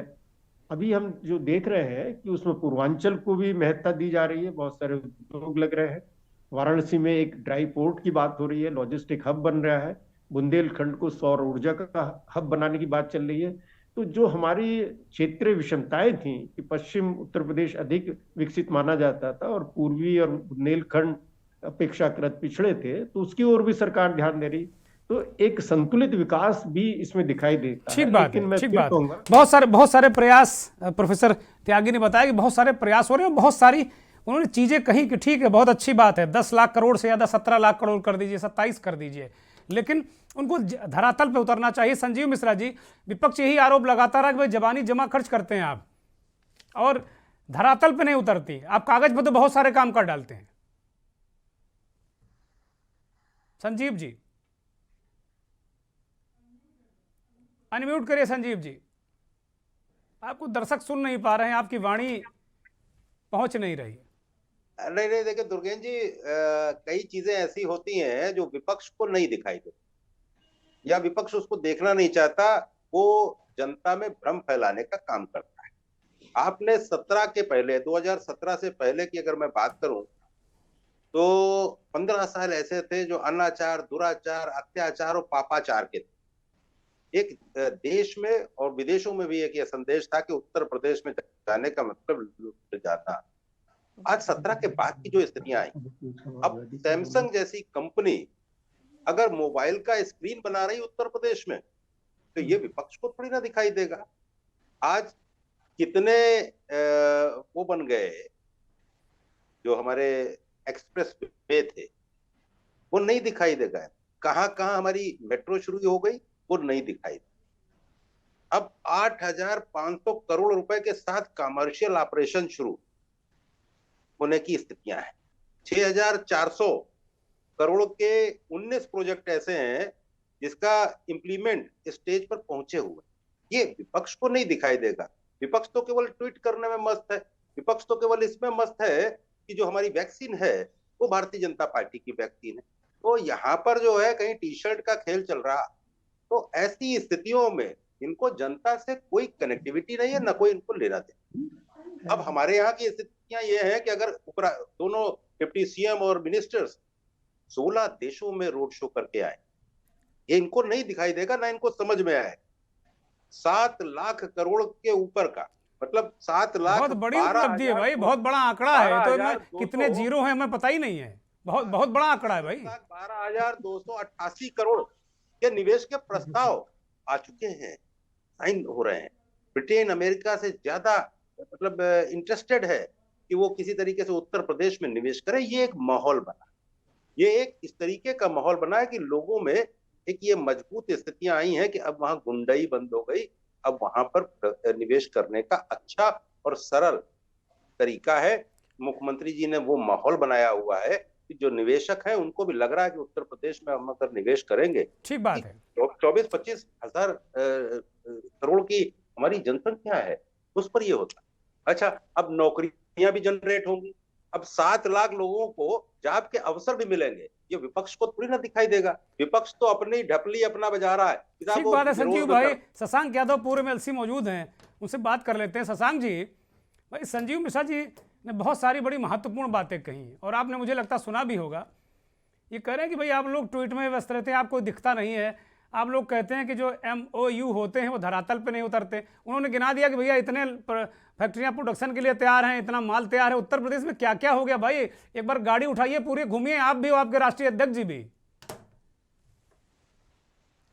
अभी हम जो देख रहे हैं कि उसमें पूर्वांचल को भी महत्ता दी जा रही है, बहुत सारे उद्योग लग रहे हैं। वाराणसी में एक ड्राई पोर्ट की बात हो रही है, लॉजिस्टिक हब बन रहा है। बुंदेलखंड को सौर ऊर्जा का हब बनाने की बात चल रही है। तो जो हमारी क्षेत्रीय विषमताएं थी कि पश्चिम उत्तर प्रदेश अधिक विकसित माना जाता था और पूर्वी और बुंदेलखंड अपेक्षाकृत पिछड़े थे, तो उसकी ओर भी सरकार ध्यान दे रही। तो एक संतुलित विकास भी इसमें दिखाई देता है। ठीक बात लेकिन है, मैं ठीक फिर बात है। कहूंगा बहुत सारे प्रयास प्रोफेसर त्यागी ने बताया कि बहुत सारे प्रयास हो रहे हैं, बहुत सारी उन्होंने चीजें कही कि ठीक है, बहुत अच्छी बात है, 10 लाख करोड़ से ज्यादा 17 लाख करोड़ कर दीजिए, 27 कर दीजिए, लेकिन उनको धरातल पे उतरना चाहिए। संजीव मिश्रा जी, विपक्ष यही आरोप लगाता रहा कि भाई जबानी जमा खर्च करते हैं आप और धरातल पे नहीं उतरती, आप कागज पे तो बहुत सारे काम कर डालते हैं। संजीव जी अनम्यूट करिए। संजीव जी, आपको दर्शक सुन नहीं पा रहे हैं, आपकी वाणी पहुंच नहीं रही। नहीं नहीं, देखिए दुर्गेन जी, कई चीजें ऐसी होती हैं जो विपक्ष को नहीं दिखाई देती या विपक्ष उसको देखना नहीं चाहता, वो जनता में भ्रम फैलाने का काम करता है। आपने 17 के पहले, 2017 से पहले की अगर मैं बात करूं तो 15 साल ऐसे थे जो अनाचार, दुराचार, अत्याचार और पापाचार के थे। एक देश में और विदेशों में भी एक ये संदेश था कि उत्तर प्रदेश में जाने का मतलब लुट जाना। आज 17 के बाद की जो स्थितियां आई, अब सैमसंग जैसी कंपनी अगर मोबाइल का स्क्रीन बना रही उत्तर प्रदेश में, तो ये विपक्ष को थोड़ी ना दिखाई देगा। आज कितने वो बन गए जो हमारे एक्सप्रेस वे थे, वो नहीं दिखाई देगा। कहां कहां हमारी मेट्रो शुरू हो गई, वो नहीं दिखाई देगा। अब 8,500 करोड़ रुपए के साथ कमर्शियल ऑपरेशन शुरू होने की स्थितियां हैं। 6,400 करोड़ के 19 प्रोजेक्ट ऐसे हैं जिसका इंप्लीमेंट स्टेज पर पहुंचे हुए। ये विपक्ष को नहीं दिखाई देगा। विपक्ष तो केवल ट्वीट करने में मस्त है, विपक्ष तो केवल इसमें मस्त है कि जो हमारी वैक्सीन है वो भारतीय जनता पार्टी की वैक्सीन है। तो यहाँ पर जो है कहीं टी शर्ट का खेल चल रहा। तो ऐसी स्थितियों में इनको जनता से कोई कनेक्टिविटी नहीं है, न कोई इनको लेना देना। अब हमारे यहाँ की स्थितियां ये है कि अगर दोनों डिप्टी सीएम और मिनिस्टर्स 16 देशों में रोड शो करके आए, ये इनको नहीं दिखाई देगा, ना इनको समझ में आए। 7 लाख करोड़ के ऊपर का, मतलब 7 लाख, बहुत बड़ी उपलब्धि है भाई, बहुत बड़ा आंकड़ा है। तो मैं कितने जीरो है हमें पता ही नहीं है, बहुत बड़ा आंकड़ा है भाई। 12,288 करोड़ के निवेश के प्रस्ताव आ चुके हैं, साइन हो रहे हैं। ब्रिटेन अमेरिका से ज्यादा मतलब इंटरेस्टेड है कि वो किसी तरीके से उत्तर प्रदेश में निवेश करे। ये एक माहौल बना, ये एक इस तरीके का माहौल बना है कि लोगों में एक ये मजबूत स्थितियां आई हैं कि अब वहां गुंडाई बंद हो गई। अब वहां पर निवेश करने का अच्छा और सरल तरीका है। मुख्यमंत्री जी ने वो माहौल बनाया हुआ है कि जो निवेशक हैं उनको भी लग रहा है कि उत्तर प्रदेश में हम अगर निवेश करेंगे, ठीक बात है, 24-25 हजार करोड़ की हमारी जनसंख्या है, उस पर ये होता है। अच्छा, अब नौकरियां भी जनरेट होंगी, अब 7 लाख लोगों को जॉब के अवसर भी मिलेंगे। ये विपक्ष को थोड़ी ना दिखाई देगा। विपक्ष तो अपनी ढपली अपना बजा रहा है। ठीक बात है संजीव भाई। शशांक यादव पूरे में एलसी मौजूद हैं, उनसे बात कर लेते हैं। शशांक जी, भाई संजीव मिश्रा जी ने बहुत सारी बड़ी महत्वपूर्ण बातें कही और आपने मुझे लगता सुना भी होगा। ये कह रहे हैं कि भाई आप लोग ट्वीट में व्यस्त रहते हैं, आपको दिखता नहीं है। आप लोग कहते हैं कि जो MOU होते हैं वो धरातल पे नहीं उतरते। उन्होंने गिना दिया कि भैया इतने फैक्ट्रियां प्रोडक्शन के लिए तैयार हैं, इतना माल तैयार है। उत्तर प्रदेश में क्या क्या हो गया भाई, एक बार गाड़ी उठाइए, पूरे घूमिए, आप भी हो, आपके राष्ट्रीय अध्यक्ष जी भी।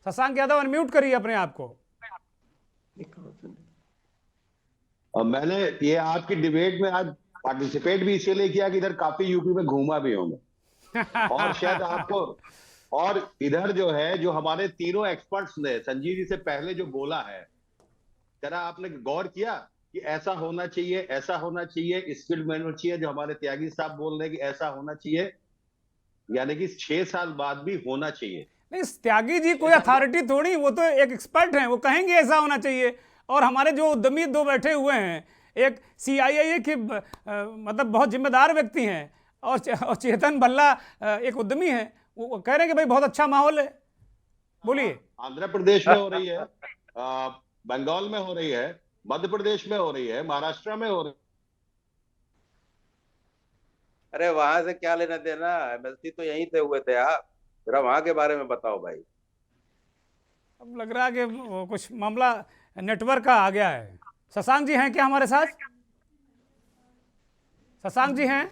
शशांक यादव अनम्यूट करिए अपने आप को। मैंने ये आपकी डिबेट में आज पार्टिसिपेट भी इसीलिए किया कि इधर काफी यूपी में घूमा भी हूं मैं और शायद आपको, और इधर जो है जो हमारे तीनों एक्सपर्ट्स ने संजीव जी से पहले जो बोला है, जरा आपने गौर किया कि ऐसा होना चाहिए, ऐसा होना चाहिए, स्किल मैन होना चाहिए, जो हमारे त्यागी साहब बोल रहे हैं कि ऐसा होना चाहिए, यानी कि 6 साल बाद भी होना चाहिए। नहीं, त्यागी जी कोई अथॉरिटी थोड़ी, वो तो एक एक्सपर्ट हैं, वो कहेंगे ऐसा होना चाहिए। और हमारे जो उद्यमी दो बैठे हुए हैं, एक CII के मतलब बहुत जिम्मेदार व्यक्ति हैं और चेतन भल्ला एक उद्यमी है, वो कह रहे हैं कि भाई बहुत अच्छा माहौल है। बोलिए। आंध्र प्रदेश में हो रही है, बंगाल में हो रही है, मध्य प्रदेश में हो रही है, महाराष्ट्र में हो रही है। अरे वहां से क्या लेना देना, एमएससी तो यहीं से हुए थे आप, जरा वहां के बारे में बताओ भाई। अब लग रहा है कि वो कुछ मामला नेटवर्क का आ गया है। शशांक जी हैं क्या हमारे साथ? शशांक जी हैं?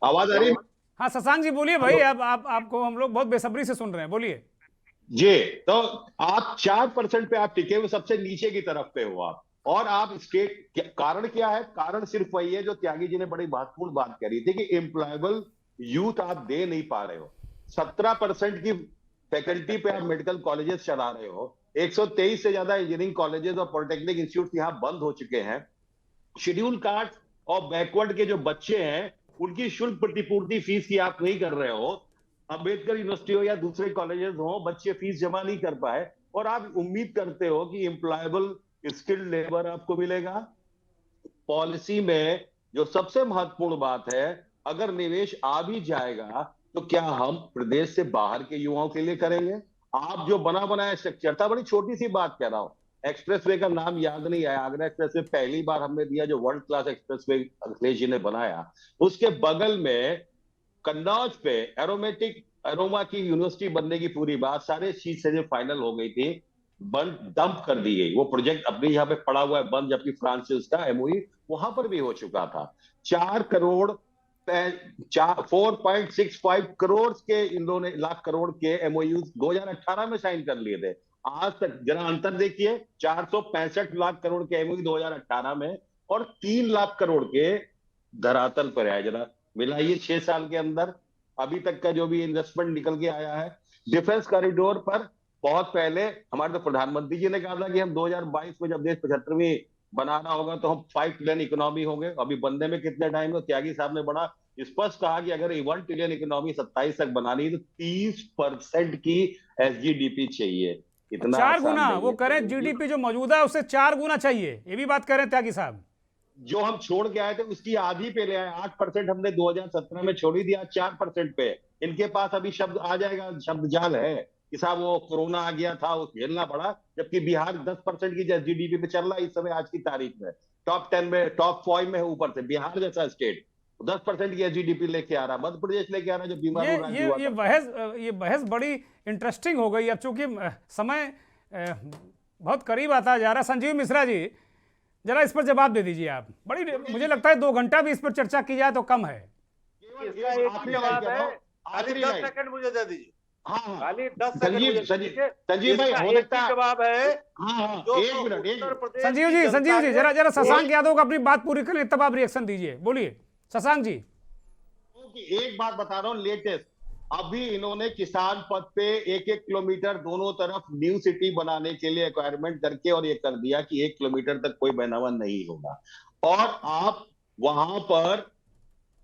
आवाज आ रही है? हाँ शशांक जी बोलिए भाई, अब आपको हम लोग बहुत बेसब्री से सुन रहे हैं, बोलिए। जी, तो आप 4% पे आप टिके हुए सबसे नीचे की तरफ पे हो आप, और आप स्टेट, कारण क्या है? कारण सिर्फ वही है जो त्यागी जी ने बड़ी महत्वपूर्ण बात करी थी कि एम्प्लॉयबल यूथ आप दे नहीं पा रहे हो। 17% की फैकल्टी पे आप मेडिकल कॉलेजेस चला रहे हो, 123 से ज्यादा इंजीनियरिंग कॉलेजेस और पॉलिटेक्निक इंस्टीट्यूट यहां बंद हो चुके हैं। शेड्यूल कास्ट और बैकवर्ड के जो बच्चे हैं उनकी शुल्क प्रतिपूर्ति फीस की आप नहीं कर रहे हो। अंबेडकर यूनिवर्सिटी हो या दूसरे कॉलेजेस हो, बच्चे फीस जमा नहीं कर पाए, और आप उम्मीद करते हो कि एम्प्लॉयबल स्किल्ड लेबर आपको मिलेगा। पॉलिसी में जो सबसे महत्वपूर्ण बात है, अगर निवेश आ भी जाएगा तो क्या हम प्रदेश से बाहर के युवाओं के लिए करेंगे? आप जो बना बनाया स्ट्रक्चर था, बड़ी छोटी सी बात कह रहा हूं, एक्सप्रेसवे का नाम याद नहीं आया, आगरा एक्सप्रेसवे पहली बार हमने दिया जो world class expressway Akhilesh ji ने बनाया। उसके बगल में कन्नौज पे एरोमा की यूनिवर्सिटी बनने की पूरी बात सारे चीज से जो फाइनल हो गई थी, बंद डंप कर दी गई। वो प्रोजेक्ट अपने यहाँ पे पड़ा हुआ है बंद, जबकि फ्रांस से उसका एमओयू वहां पर भी हो चुका था। 4.65 करोड़ के इन्होंने लाख करोड़ के एमओयू 2018 में साइन कर लिए थे। आज तक जरा अंतर देखिए, 465 लाख करोड़ के एमओयू 2018 में और 3 लाख करोड़ के धरातल पर है। जरा मिलाइए 6 साल के अंदर अभी तक का जो भी इन्वेस्टमेंट निकल के आया है। डिफेंस कॉरिडोर पर बहुत पहले हमारे तो प्रधानमंत्री जी ने कहा था कि हम 2022 में जब देश 75वीं बनाना होगा तो हम 5 ट्रिलियन इकोनॉमी होंगे। अभी बनने में कितने टाइम है? त्यागी साहब ने बड़ा स्पष्ट कहा कि अगर 1 ट्रिलियन इकोनॉमी 27 तक बनानी है तो 30% की एसजीडीपी चाहिए। इतना 4 गुना वो करें, जीडीपी जो मौजूदा है उससे 4 गुना चाहिए, ये भी बात कर रहे हैं त्यागी साहब। जो हम छोड़ के आए थे उसकी आधी पे ले आए। 8% हमने 2017 में छोड़ी दिया, 4% पे। इनके पास अभी शब्द आ जाएगा, शब्द जाल है कि साहब वो कोरोना आ गया था, वो झेलना पड़ा, जबकि बिहार 10% की जीडीपी पे चल रहा है इस समय आज की तारीख में, टॉप 10 में, टॉप 5 में है ऊपर से। बिहार जैसा स्टेट 10% की जीडीपी लेके आ रहा है, मध्य प्रदेश लेके आ रहा है जो बीमार ये बहस बड़ी इंटरेस्टिंग हो गई। अब चूंकि समय बहुत करीब आता जा रहा है, संजीव मिश्रा जी जरा इस पर जवाब दे दीजिए आप। बड़ी मुझे लगता है 2 घंटा भी इस पर चर्चा की जाए तो कम है। इसका एक ही जवाब है, खाली 10 सेकंड मुझे दे दीजिए। खाली 10 सेकंड संजीव भाई हो सकता है जवाब है। एक मिनट संजीव जी जरा शशांक यादव को अपनी बात पूरी करें तब आप रिएक्शन दीजिए। बोलिए शशांक जी। एक बात बता रहा हूं, लेटेस्ट अभी इन्होंने किसान पथ पे 1-1 किलोमीटर दोनों तरफ न्यू सिटी बनाने के लिए एक्वायरमेंट करके और ये कर दिया कि 1 किलोमीटर तक कोई बहनावा नहीं होगा। और आप वहां पर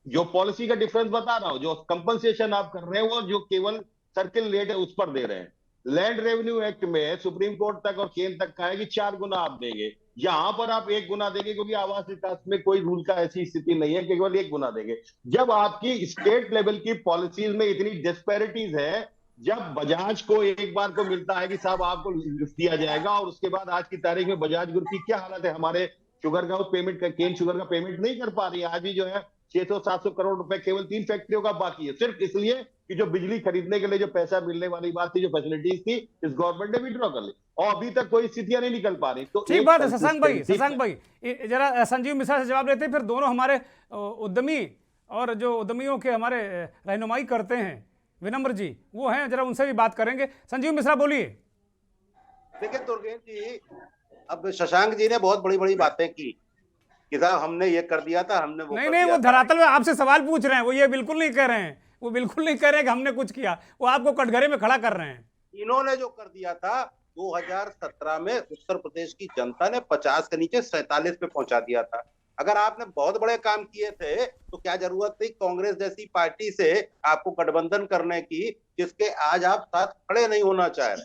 जो पॉलिसी का डिफरेंस बता रहा हूं, जो कंपनसेशन आप कर रहे हैं वो जो केवल सर्किल रेट है उस पर दे रहे हैं। लैंड रेवेन्यू एक्ट में सुप्रीम कोर्ट तक और केंद्र तक कहा है कि 4 गुना आप देंगे, यहां पर आप 1 गुना देंगे, क्योंकि आवास विकास में कोई रूल का ऐसी स्थिति नहीं है, केवल 1 गुना देंगे। जब आपकी स्टेट लेवल की पॉलिसीज में इतनी डिस्पैरिटीज है, जब बजाज को एक बार को मिलता है कि साहब आपको लिफ्ट दिया जाएगा, और उसके बाद आज की तारीख में बजाज ग्रुप की क्या हालत है, हमारे शुगर का पेमेंट का, केन शुगर का पेमेंट नहीं कर पा रही है। आज भी जो है 600-700 करोड़ रुपए केवल 3 फैक्ट्रियों का बाकी है, सिर्फ इसलिए कि जो बिजली खरीदने के लिए जो पैसा मिलने वाली बात थी, जो फैसिलिटीज थी, इस गवर्नमेंट ने विड्रॉ कर ली और अभी तक कोई स्थितियां नहीं निकल पा रही। तो ठीक बात है शशांक भाई जरा संजीव मिश्रा से जवाब लेते हैं, फिर दोनों हमारे उद्यमी और जो उद्यमियों के हमारे रहनुमाई करते हैं विनम्र जी, वो हैं, जरा उनसे भी बात करेंगे। संजीव मिश्रा बोलिए। देखिए दुर्गेश जी, अब शशांक जी ने बहुत बड़ी बड़ी बातें की कि साहब हमने ये कर दिया था, हमने वो नहीं वो धरातल में आपसे सवाल पूछ रहे हैं, वो ये बिल्कुल नहीं कह रहे हैं, वो बिल्कुल नहीं कह रहे हैं कि हमने कुछ किया, वो आपको कटघरे में खड़ा कर रहे हैं। इन्होंने जो कर दिया था 2017 में उत्तर प्रदेश की जनता ने 50 के नीचे 47 पे पहुंचा दिया था। अगर आपने बहुत बड़े काम किए थे तो क्या जरूरत थी कांग्रेस जैसी पार्टी से आपको गठबंधन करने की, जिसके आज आप साथ खड़े नहीं होना चाह रहे।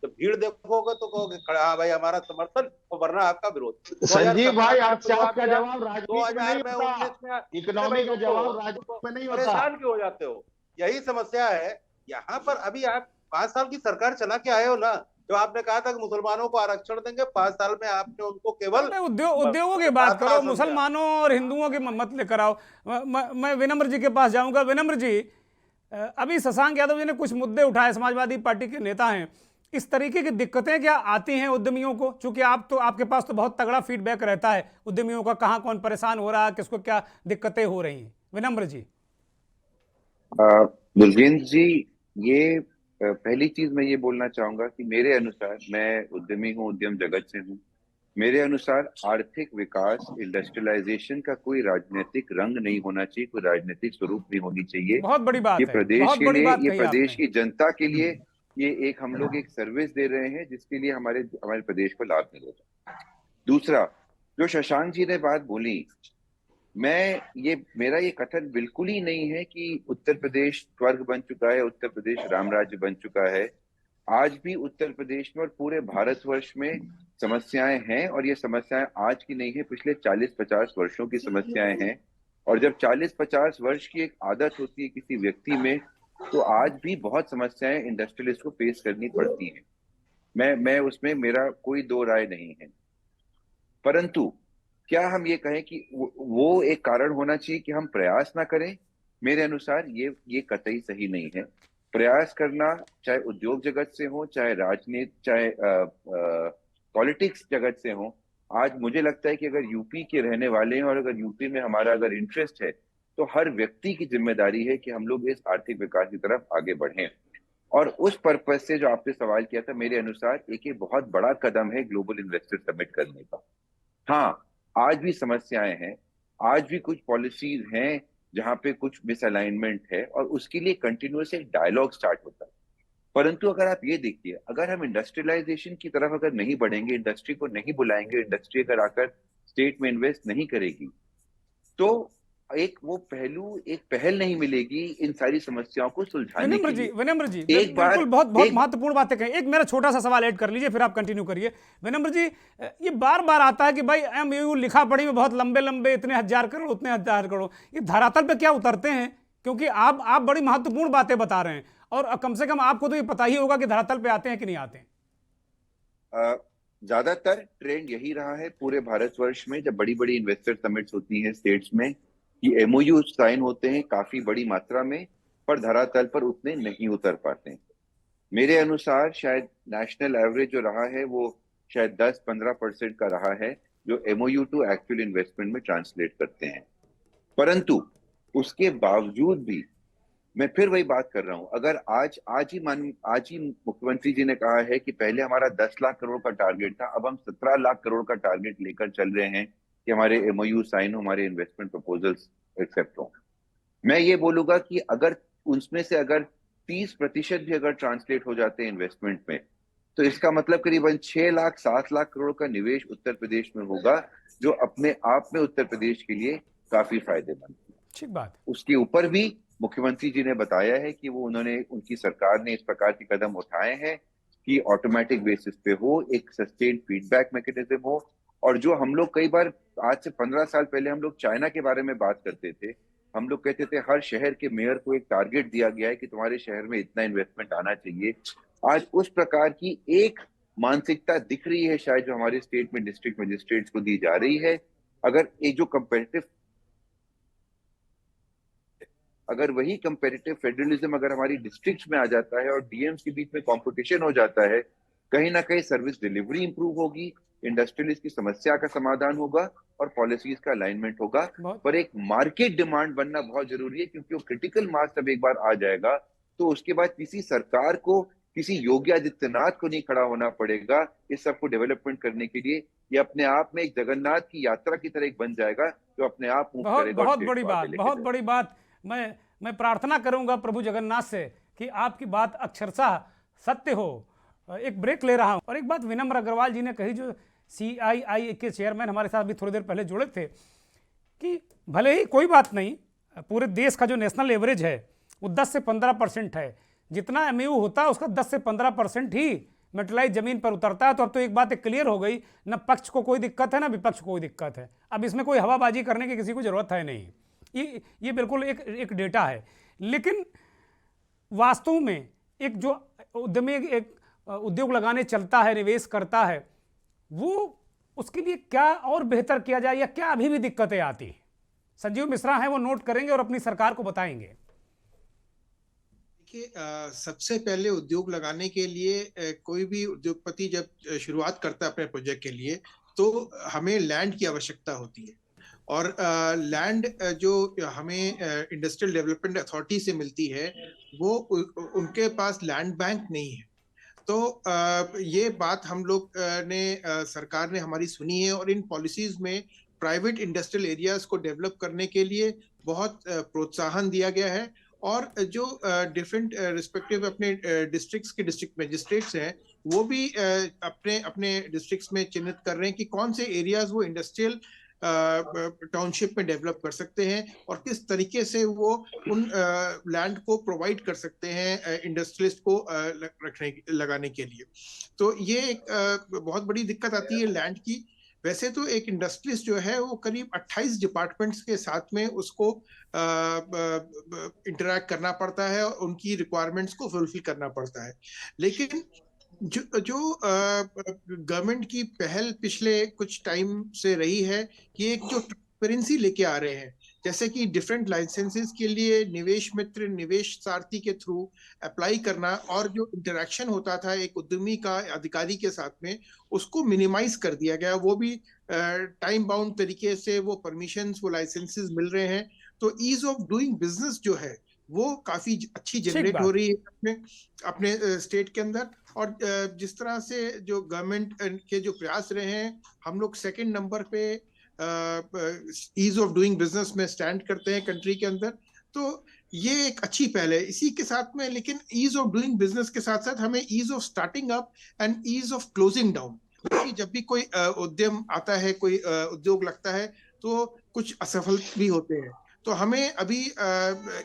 तो भीड़ देखोगे तो कहोगे खड़ा, हाँ भाई हमारा समर्थन, और वरना आपका विरोध। संजीव भाई आपका जवाब राजनीति में नहीं होता, इकोनॉमी का जवाब राजनीति में नहीं होता। परेशान क्यों हो जाते हो? यही समस्या है यहाँ पर। अभी आप 5 साल की सरकार चला के आए हो ना, जो आपने कहा था कि मुसलमानों को आरक्षण देंगे, 5 साल में आपने उनको केवल उद्योगों की बात करो, मुसलमानों और हिंदुओं की मत लेकर आओ। मैं विनम्र जी के पास जाऊंगा। विनम्र जी, अभी शशांक यादव जी ने कुछ मुद्दे उठाए, समाजवादी पार्टी के नेता हैं, इस तरीके की दिक्कतें क्या आती हैं उद्यमियों को? चूंकि आपके पास तो बहुत तगड़ा फीडबैक रहता है उद्यमियों का, कहाँ कौन परेशान हो रहा है, किसको क्या दिक्कतें हो रही हैं। विनम्र जी। दुर्गेंद्र जी, ये पहली चीज मैं ये बोलना चाहूंगा कि मेरे अनुसार, मैं उद्यमी हूँ, उद्यम जगत से हूँ, मेरे अनुसार आर्थिक विकास, इंडस्ट्रियलाइजेशन का कोई राजनीतिक रंग नहीं होना चाहिए, कोई राजनीतिक स्वरूप नहीं होनी चाहिए। बहुत बड़ी बात ये है, प्रदेश बहुत के बड़ी लिए, बात ये कही प्रदेश आपने। की जनता के लिए ये हम लोग एक सर्विस दे रहे हैं जिसके लिए हमारे प्रदेश को लाभ मिलेगा। दूसरा, जो शशांक जी ने बात बोली, मेरा ये कथन बिल्कुल ही नहीं है कि उत्तर प्रदेश स्वर्ग बन चुका है, उत्तर प्रदेश राम राज्य बन चुका है। आज भी उत्तर प्रदेश में और पूरे भारतवर्ष में समस्याएं हैं, और ये समस्याएं आज की नहीं है, पिछले 40-50 वर्षों की समस्याएं हैं। और जब 40-50 वर्ष की एक आदत होती है किसी व्यक्ति में, तो आज भी बहुत समस्याएं इंडस्ट्रियलिस्ट को फेस करनी पड़ती हैं। मैं उसमें, मेरा कोई दो राय नहीं है। परंतु क्या हम ये कहें कि वो एक कारण होना चाहिए कि हम प्रयास ना करें? मेरे अनुसार ये कतई सही नहीं है। प्रयास करना, चाहे उद्योग जगत से हो, चाहे राजनीति, चाहे पॉलिटिक्स जगत से हो, आज मुझे लगता है कि अगर यूपी के रहने वाले हैं और अगर यूपी में हमारा अगर इंटरेस्ट है, तो हर व्यक्ति की जिम्मेदारी है कि हम लोग इस आर्थिक विकास की तरफ आगे बढ़ें। और उस पर्पज से जो आपने सवाल किया था, मेरे अनुसार एक बहुत बड़ा कदम है ग्लोबल इन्वेस्टर समिट करने का। हाँ, आज भी समस्याएं हैं, आज भी कुछ पॉलिसीज हैं जहां पे कुछ मिसअलाइनमेंट है, और उसके लिए कंटिन्यूअस एक डायलॉग स्टार्ट होता है। परंतु अगर आप ये देखिए, अगर हम इंडस्ट्रियलाइजेशन की तरफ अगर नहीं बढ़ेंगे, इंडस्ट्री को नहीं बुलाएंगे, इंडस्ट्री अगर आकर स्टेट में इन्वेस्ट नहीं करेगी, तो एक पहल नहीं मिलेगी इन सारी समस्याओं को सुलझाने के लिए। विनम्र जी, बिल्कुल बहुत महत्वपूर्ण बातें कहें। एक मेरा छोटा सा सवाल ऐड कर लीजिए, फिर आप कंटिन्यू करिए। विनम्र जी, ये बार बार आता है कि भाई एमओयू लिखा पढ़ी में बहुत लंबे लंबे, इतने हजार करोड़, उतने हजार करोड़, ये धरातल पे क्या उतरते हैं? क्योंकि आप बड़ी महत्वपूर्ण बातें बता रहे हैं, और कम से कम आपको तो ये पता ही होगा कि धरातल पे आते हैं कि नहीं आते हैं। ज्यादातर ट्रेंड यही रहा है पूरे भारतवर्ष में, जब बड़ी बड़ी इन्वेस्टर समिट्स होती हैं स्टेट्स में, कि एमओयू साइन होते हैं काफी बड़ी मात्रा में, पर धरातल पर उतने नहीं उतर पाते हैं। मेरे अनुसार शायद नेशनल एवरेज जो रहा है वो शायद 10-15% का रहा है, जो एमओयू टू एक्चुअल इन्वेस्टमेंट में ट्रांसलेट करते हैं। परंतु उसके बावजूद भी मैं फिर वही बात कर रहा हूं, अगर आज ही मुख्यमंत्री जी ने कहा है कि पहले हमारा 10 लाख करोड़ का टारगेट था, अब हम 17 लाख करोड़ का टारगेट लेकर चल रहे हैं कि हमारे एमओयू साइन हो, हमारे इन्वेस्टमेंट प्रपोजल्स एक्सेप्ट हो। मैं ये बोलूंगा कि अगर उनमें से अगर 30% भी अगर ट्रांसलेट हो जाते हैं इन्वेस्टमेंट में, तो इसका मतलब करीबन 6-7 लाख करोड़ का निवेश उत्तर प्रदेश में होगा, जो अपने आप में उत्तर प्रदेश के लिए काफी फायदेमंद है। ठीक बात। उसके ऊपर भी मुख्यमंत्री जी ने बताया है कि उनकी सरकार ने इस प्रकार के कदम उठाए हैं कि ऑटोमेटिक बेसिस पे हो, एक सस्टेन फीडबैक मैकेनिज्म हो। और जो हम लोग कई बार, आज से 15 साल पहले हम लोग चाइना के बारे में बात करते थे, हम लोग कहते थे हर शहर के मेयर को एक टारगेट दिया गया है कि तुम्हारे शहर में इतना इन्वेस्टमेंट आना चाहिए। आज उस प्रकार की एक मानसिकता दिख रही है शायद, जो हमारे स्टेट में डिस्ट्रिक्ट मजिस्ट्रेट्स को दी जा रही है। अगर वही कंपेरेटिव फेडरलिज्म अगर हमारी डिस्ट्रिक्ट्स में आ जाता है और डीएम्स के बीच में कंपटीशन हो जाता है, कहीं ना कहीं सर्विस डिलीवरी इंप्रूव होगी, इंडस्ट्रियलिस्ट की समस्या का समाधान होगा और पॉलिसीज का अलाइनमेंट होगा। पर एक मार्केट डिमांड बनना बहुत जरूरी है, क्योंकि वो क्रिटिकल मास जब एक बार आ जाएगा, तो उसके बाद किसी सरकार को, किसी योगी आदित्यनाथ को नहीं खड़ा होना पड़ेगा इस सबको डेवलपमेंट करने के लिए। ये अपने आप में एक जगन्नाथ की यात्रा की तरह बन जाएगा, जो अपने आप मूव करेगा। बहुत बड़ी बात। मैं प्रार्थना करूंगा प्रभु जगन्नाथ से कि आपकी बात अक्षरशः सत्य हो। एक ब्रेक ले रहा हूं। और एक बात विनम्र अग्रवाल जी ने कही, जो CII के चेयरमैन हमारे साथ भी थोड़ी देर पहले जुड़े थे, कि भले ही कोई बात नहीं, पूरे देश का जो नेशनल एवरेज है वो 10 से 15% है, जितना एमओयू होता है उसका 10 से 15% ही मेटलाइज जमीन पर उतरता है। तो अब तो एक बात क्लियर हो गई, न पक्ष को कोई दिक्कत है न विपक्ष को कोई दिक्कत है। अब इसमें कोई हवाबाजी करने की किसी को जरूरत है नहीं। ये बिल्कुल एक डेटा है। लेकिन वास्तव में एक जो उद्यमी, एक उद्योग लगाने चलता है, निवेश करता है, वो उसके लिए क्या और बेहतर किया जाए या क्या अभी भी दिक्कतें आती हैं? संजीव मिश्रा हैं, वो नोट करेंगे और अपनी सरकार को बताएंगे। देखिए, सबसे पहले उद्योग लगाने के लिए कोई भी उद्योगपति जब शुरुआत करता है अपने प्रोजेक्ट के लिए, तो हमें लैंड की आवश्यकता होती है। और लैंड जो हमें इंडस्ट्रियल डेवलपमेंट अथॉरिटी से मिलती है, वो उनके पास लैंड बैंक नहीं है। तो ये बात हम लोग ने सरकार ने हमारी सुनी है, और इन पॉलिसीज में प्राइवेट इंडस्ट्रियल एरियाज को डेवलप करने के लिए बहुत प्रोत्साहन दिया गया है। और जो डिफरेंट रिस्पेक्टिव अपने डिस्ट्रिक्ट्स के डिस्ट्रिक्ट मैजिस्ट्रेट्स हैं, वो भी अपने अपने डिस्ट्रिक्ट्स में चिन्हित कर रहे हैं कि कौन से एरियाज वो इंडस्ट्रियल टाउनशिप में डेवलप कर सकते हैं और किस तरीके से वो उन लैंड को प्रोवाइड कर सकते हैं इंडस्ट्रियलिस्ट को लगाने के लिए। तो ये एक बहुत बड़ी दिक्कत आती है लैंड की। वैसे तो एक इंडस्ट्रियलिस्ट जो है वो करीब 28 डिपार्टमेंट्स के साथ में उसको इंटरैक्ट करना पड़ता है और उनकी रिक्वायरमेंट्स को फुलफिल करना पड़ता है। लेकिन जो गवर्नमेंट की पहल पिछले कुछ टाइम से रही है कि एक जो ट्रांसपेरेंसी लेके आ रहे हैं, जैसे कि डिफरेंट लाइसेंसेस के लिए निवेश मित्र, निवेश सारथी के थ्रू अप्लाई करना, और जो इंटरेक्शन होता था एक उद्यमी का अधिकारी के साथ में, उसको मिनिमाइज कर दिया गया। वो भी टाइम बाउंड तरीके से वो परमिशंस, वो लाइसेंसेस मिल रहे हैं। तो ईज ऑफ डूइंग बिजनेस जो है वो काफी अच्छी जनरेट हो रही है अपने स्टेट के अंदर। और जिस तरह से जो गवर्नमेंट के जो प्रयास रहे हैं, हम लोग सेकंड नंबर पे ईज ऑफ डूइंग बिजनेस में स्टैंड करते हैं कंट्री के अंदर। तो ये एक अच्छी पहल है। इसी के साथ में लेकिन ईज ऑफ डूइंग बिजनेस के साथ साथ हमें ease of starting up and ease of closing down, क्योंकि जब भी कोई उद्यम आता है, कोई उद्योग लगता है, तो कुछ असफल भी होते हैं। तो हमें अभी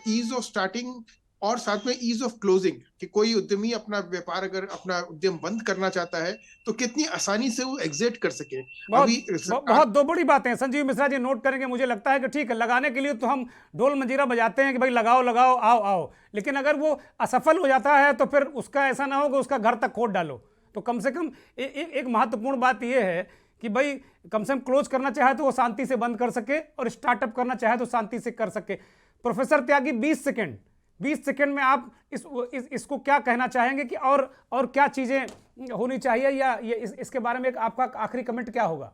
ईज ऑफ स्टार्टिंग और साथ में ईज ऑफ क्लोजिंग, कि कोई उद्यमी अपना व्यापार अगर अपना उद्यम बंद करना चाहता है तो कितनी आसानी से वो एग्जिट कर सके। बहुत दो बड़ी बातें हैं। संजीव मिश्रा जी नोट करेंगे। मुझे लगता है कि ठीक है, लगाने के लिए तो हम ढोल मंजीरा बजाते हैं कि भाई लगाओ लगाओ, आओ आओ, लेकिन अगर वो असफल हो जाता है तो फिर उसका ऐसा ना हो कि उसका घर तक खोद डालो। तो कम से कम एक महत्वपूर्ण बात यह है कि भाई कम से कम क्लोज करना चाहे तो वो शांति से बंद कर सके, और स्टार्टअप करना चाहे तो शांति से कर सके। प्रोफेसर त्यागी, 20 सेकंड में आप इसको क्या कहना चाहेंगे कि और क्या चीजें होनी चाहिए, या इसके बारे में आपका आखिरी कमेंट क्या होगा?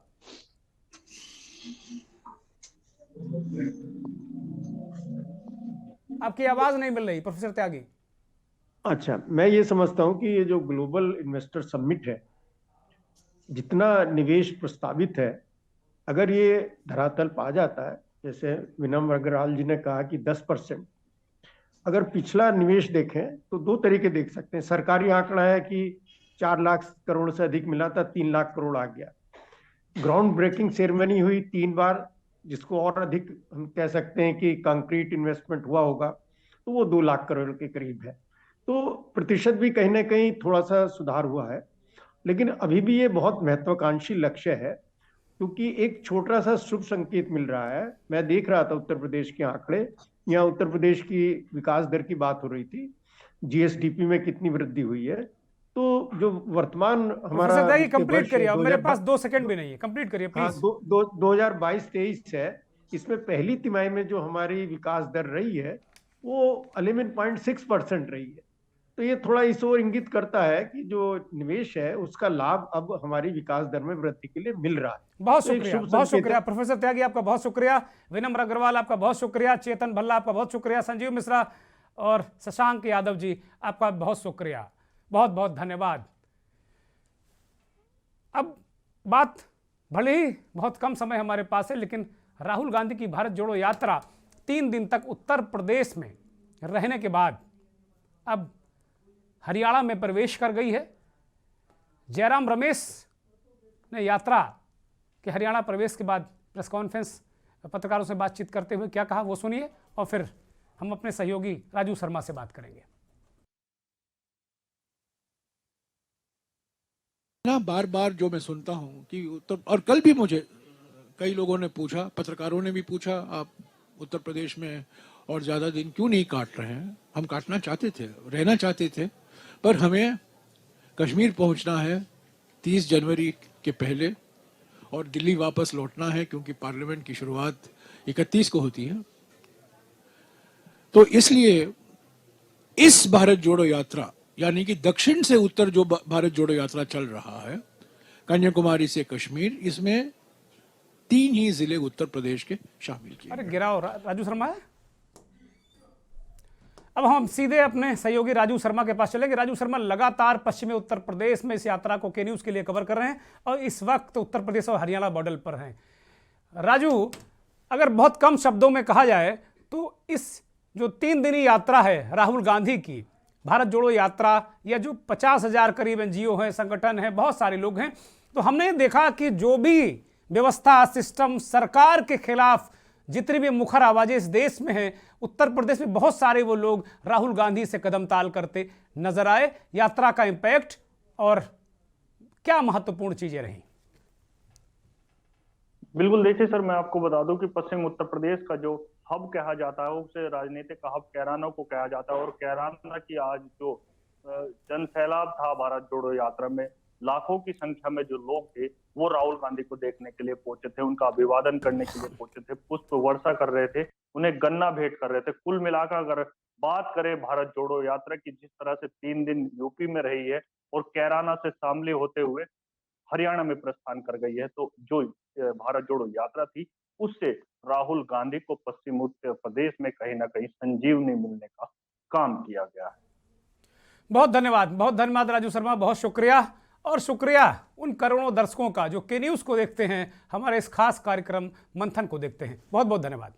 आपकी आवाज नहीं मिल रही प्रोफेसर त्यागी। अच्छा, मैं ये समझता हूं कि ये जो ग्लोबल इन्वेस्टर समिट है, जितना निवेश प्रस्तावित है, अगर ये धरातल पा जाता है, जैसे विनम्र अग्रवाल जी ने कहा कि 10%, अगर पिछला निवेश देखें तो दो तरीके देख सकते हैं। सरकारी आंकड़ा है कि 4 लाख करोड़ से अधिक मिला था, 3 लाख करोड़ आ गया। ग्राउंड ब्रेकिंग सेरेमनी हुई 3 बार, जिसको और अधिक हम कह सकते हैं कि कंक्रीट इन्वेस्टमेंट हुआ होगा, तो वो 2 लाख करोड़ के करीब है। तो प्रतिशत भी कहीं ना कहीं थोड़ा सा सुधार हुआ है, लेकिन अभी भी ये बहुत महत्वाकांक्षी लक्ष्य है, क्योंकि एक छोटा सा शुभ संकेत मिल रहा है। मैं देख रहा था उत्तर प्रदेश के आंकड़े, यहाँ उत्तर प्रदेश की विकास दर की बात हो रही थी, जीएसडीपी में कितनी वृद्धि हुई है। तो जो वर्तमान हमारा कंप्लीट करिए, मेरे पास 2 सेकंड भी नहीं है, कंप्लीट करिए प्लीज। 2022-23 है, इसमें पहली तिमाही में जो हमारी विकास दर रही है वो 11.6% रही है। तो ये थोड़ा इस ओर इंगित करता है कि जो निवेश है उसका लाभ अब हमारी विकास दर में वृद्धि के लिए मिल रहा है। बहुत शुक्रिया प्रोफेसर त्यागी, आपका बहुत शुक्रिया। विनम्र अग्रवाल, आपका बहुत शुक्रिया। चेतन भल्ला, आपका बहुत शुक्रिया। संजीव मिश्रा और शशांक यादव जी, आपका बहुत शुक्रिया, बहुत बहुत धन्यवाद। अब बात, भले ही बहुत कम समय हमारे पास है, लेकिन राहुल गांधी की भारत जोड़ो यात्रा 3 दिन तक उत्तर प्रदेश में रहने के बाद अब हरियाणा में प्रवेश कर गई है। जयराम रमेश ने यात्रा के हरियाणा प्रवेश के बाद प्रेस कॉन्फ्रेंस पत्रकारों से बातचीत करते हुए क्या कहा, वो सुनिए, और फिर हम अपने सहयोगी राजू शर्मा से बात करेंगे। ना बार बार जो मैं सुनता हूं कि उत्तर, और कल भी मुझे कई लोगों ने पूछा, पत्रकारों ने भी पूछा, आप उत्तर प्रदेश में और ज्यादा दिन क्यों नहीं काट रहे हैं? हम काटना चाहते थे, रहना चाहते थे, पर हमें कश्मीर पहुंचना है 30 जनवरी के पहले और दिल्ली वापस लौटना है, क्योंकि पार्लियामेंट की शुरुआत 31 को होती है। तो इसलिए इस भारत जोड़ो यात्रा, यानी कि दक्षिण से उत्तर जो भारत जोड़ो यात्रा चल रहा है, कन्याकुमारी से कश्मीर, इसमें 3 ही जिले उत्तर प्रदेश के शामिल किए। अरे गिराओ राजू शर्मा है। अब हम सीधे अपने सहयोगी राजू शर्मा के पास चलेंगे। राजू शर्मा लगातार पश्चिमी उत्तर प्रदेश में इस यात्रा को के न्यूज़ के लिए कवर कर रहे हैं और इस वक्त उत्तर प्रदेश और हरियाणा बॉर्डर पर हैं। राजू, अगर बहुत कम शब्दों में कहा जाए तो इस जो 3 दिनी यात्रा है राहुल गांधी की, भारत जोड़ो यात्रा, या जो 50,000 करीब एनजीओ हैं, संगठन हैं, बहुत सारे लोग हैं, तो हमने देखा कि जो भी व्यवस्था सिस्टम सरकार के खिलाफ जितनी भी मुखर आवाजें इस देश में हैं, उत्तर प्रदेश में बहुत सारे वो लोग राहुल गांधी से कदम ताल करते नजर आए। यात्रा का इंपैक्ट और क्या महत्वपूर्ण चीजें रही? बिल्कुल, देखिए सर, मैं आपको बता दूं कि पश्चिम उत्तर प्रदेश का जो हब कहा जाता है उसे राजनीतिक का हब कैराना को कहा जाता है, और कैराना की आज जो जन सैलाब था भारत जोड़ो यात्रा में, लाखों की संख्या में जो लोग थे वो राहुल गांधी को देखने के लिए पहुंचे थे, उनका अभिवादन करने के लिए पहुंचे थे, पुष्प वर्षा कर रहे थे, उन्हें गन्ना भेंट कर रहे थे। कुल मिलाकर अगर बात करें भारत जोड़ो यात्रा की, जिस तरह से 3 दिन यूपी में रही है और कैराना से शामली होते हुए हरियाणा में प्रस्थान कर गई है, तो जो भारत जोड़ो यात्रा थी उससे राहुल गांधी को पश्चिम उत्तर प्रदेश में कहीं ना कहीं संजीवनी मिलने का काम किया गया है। बहुत धन्यवाद राजू शर्मा, बहुत शुक्रिया। और शुक्रिया उन करोड़ों दर्शकों का जो के न्यूज़ को देखते हैं, हमारे इस खास कार्यक्रम मंथन को देखते हैं। बहुत बहुत धन्यवाद।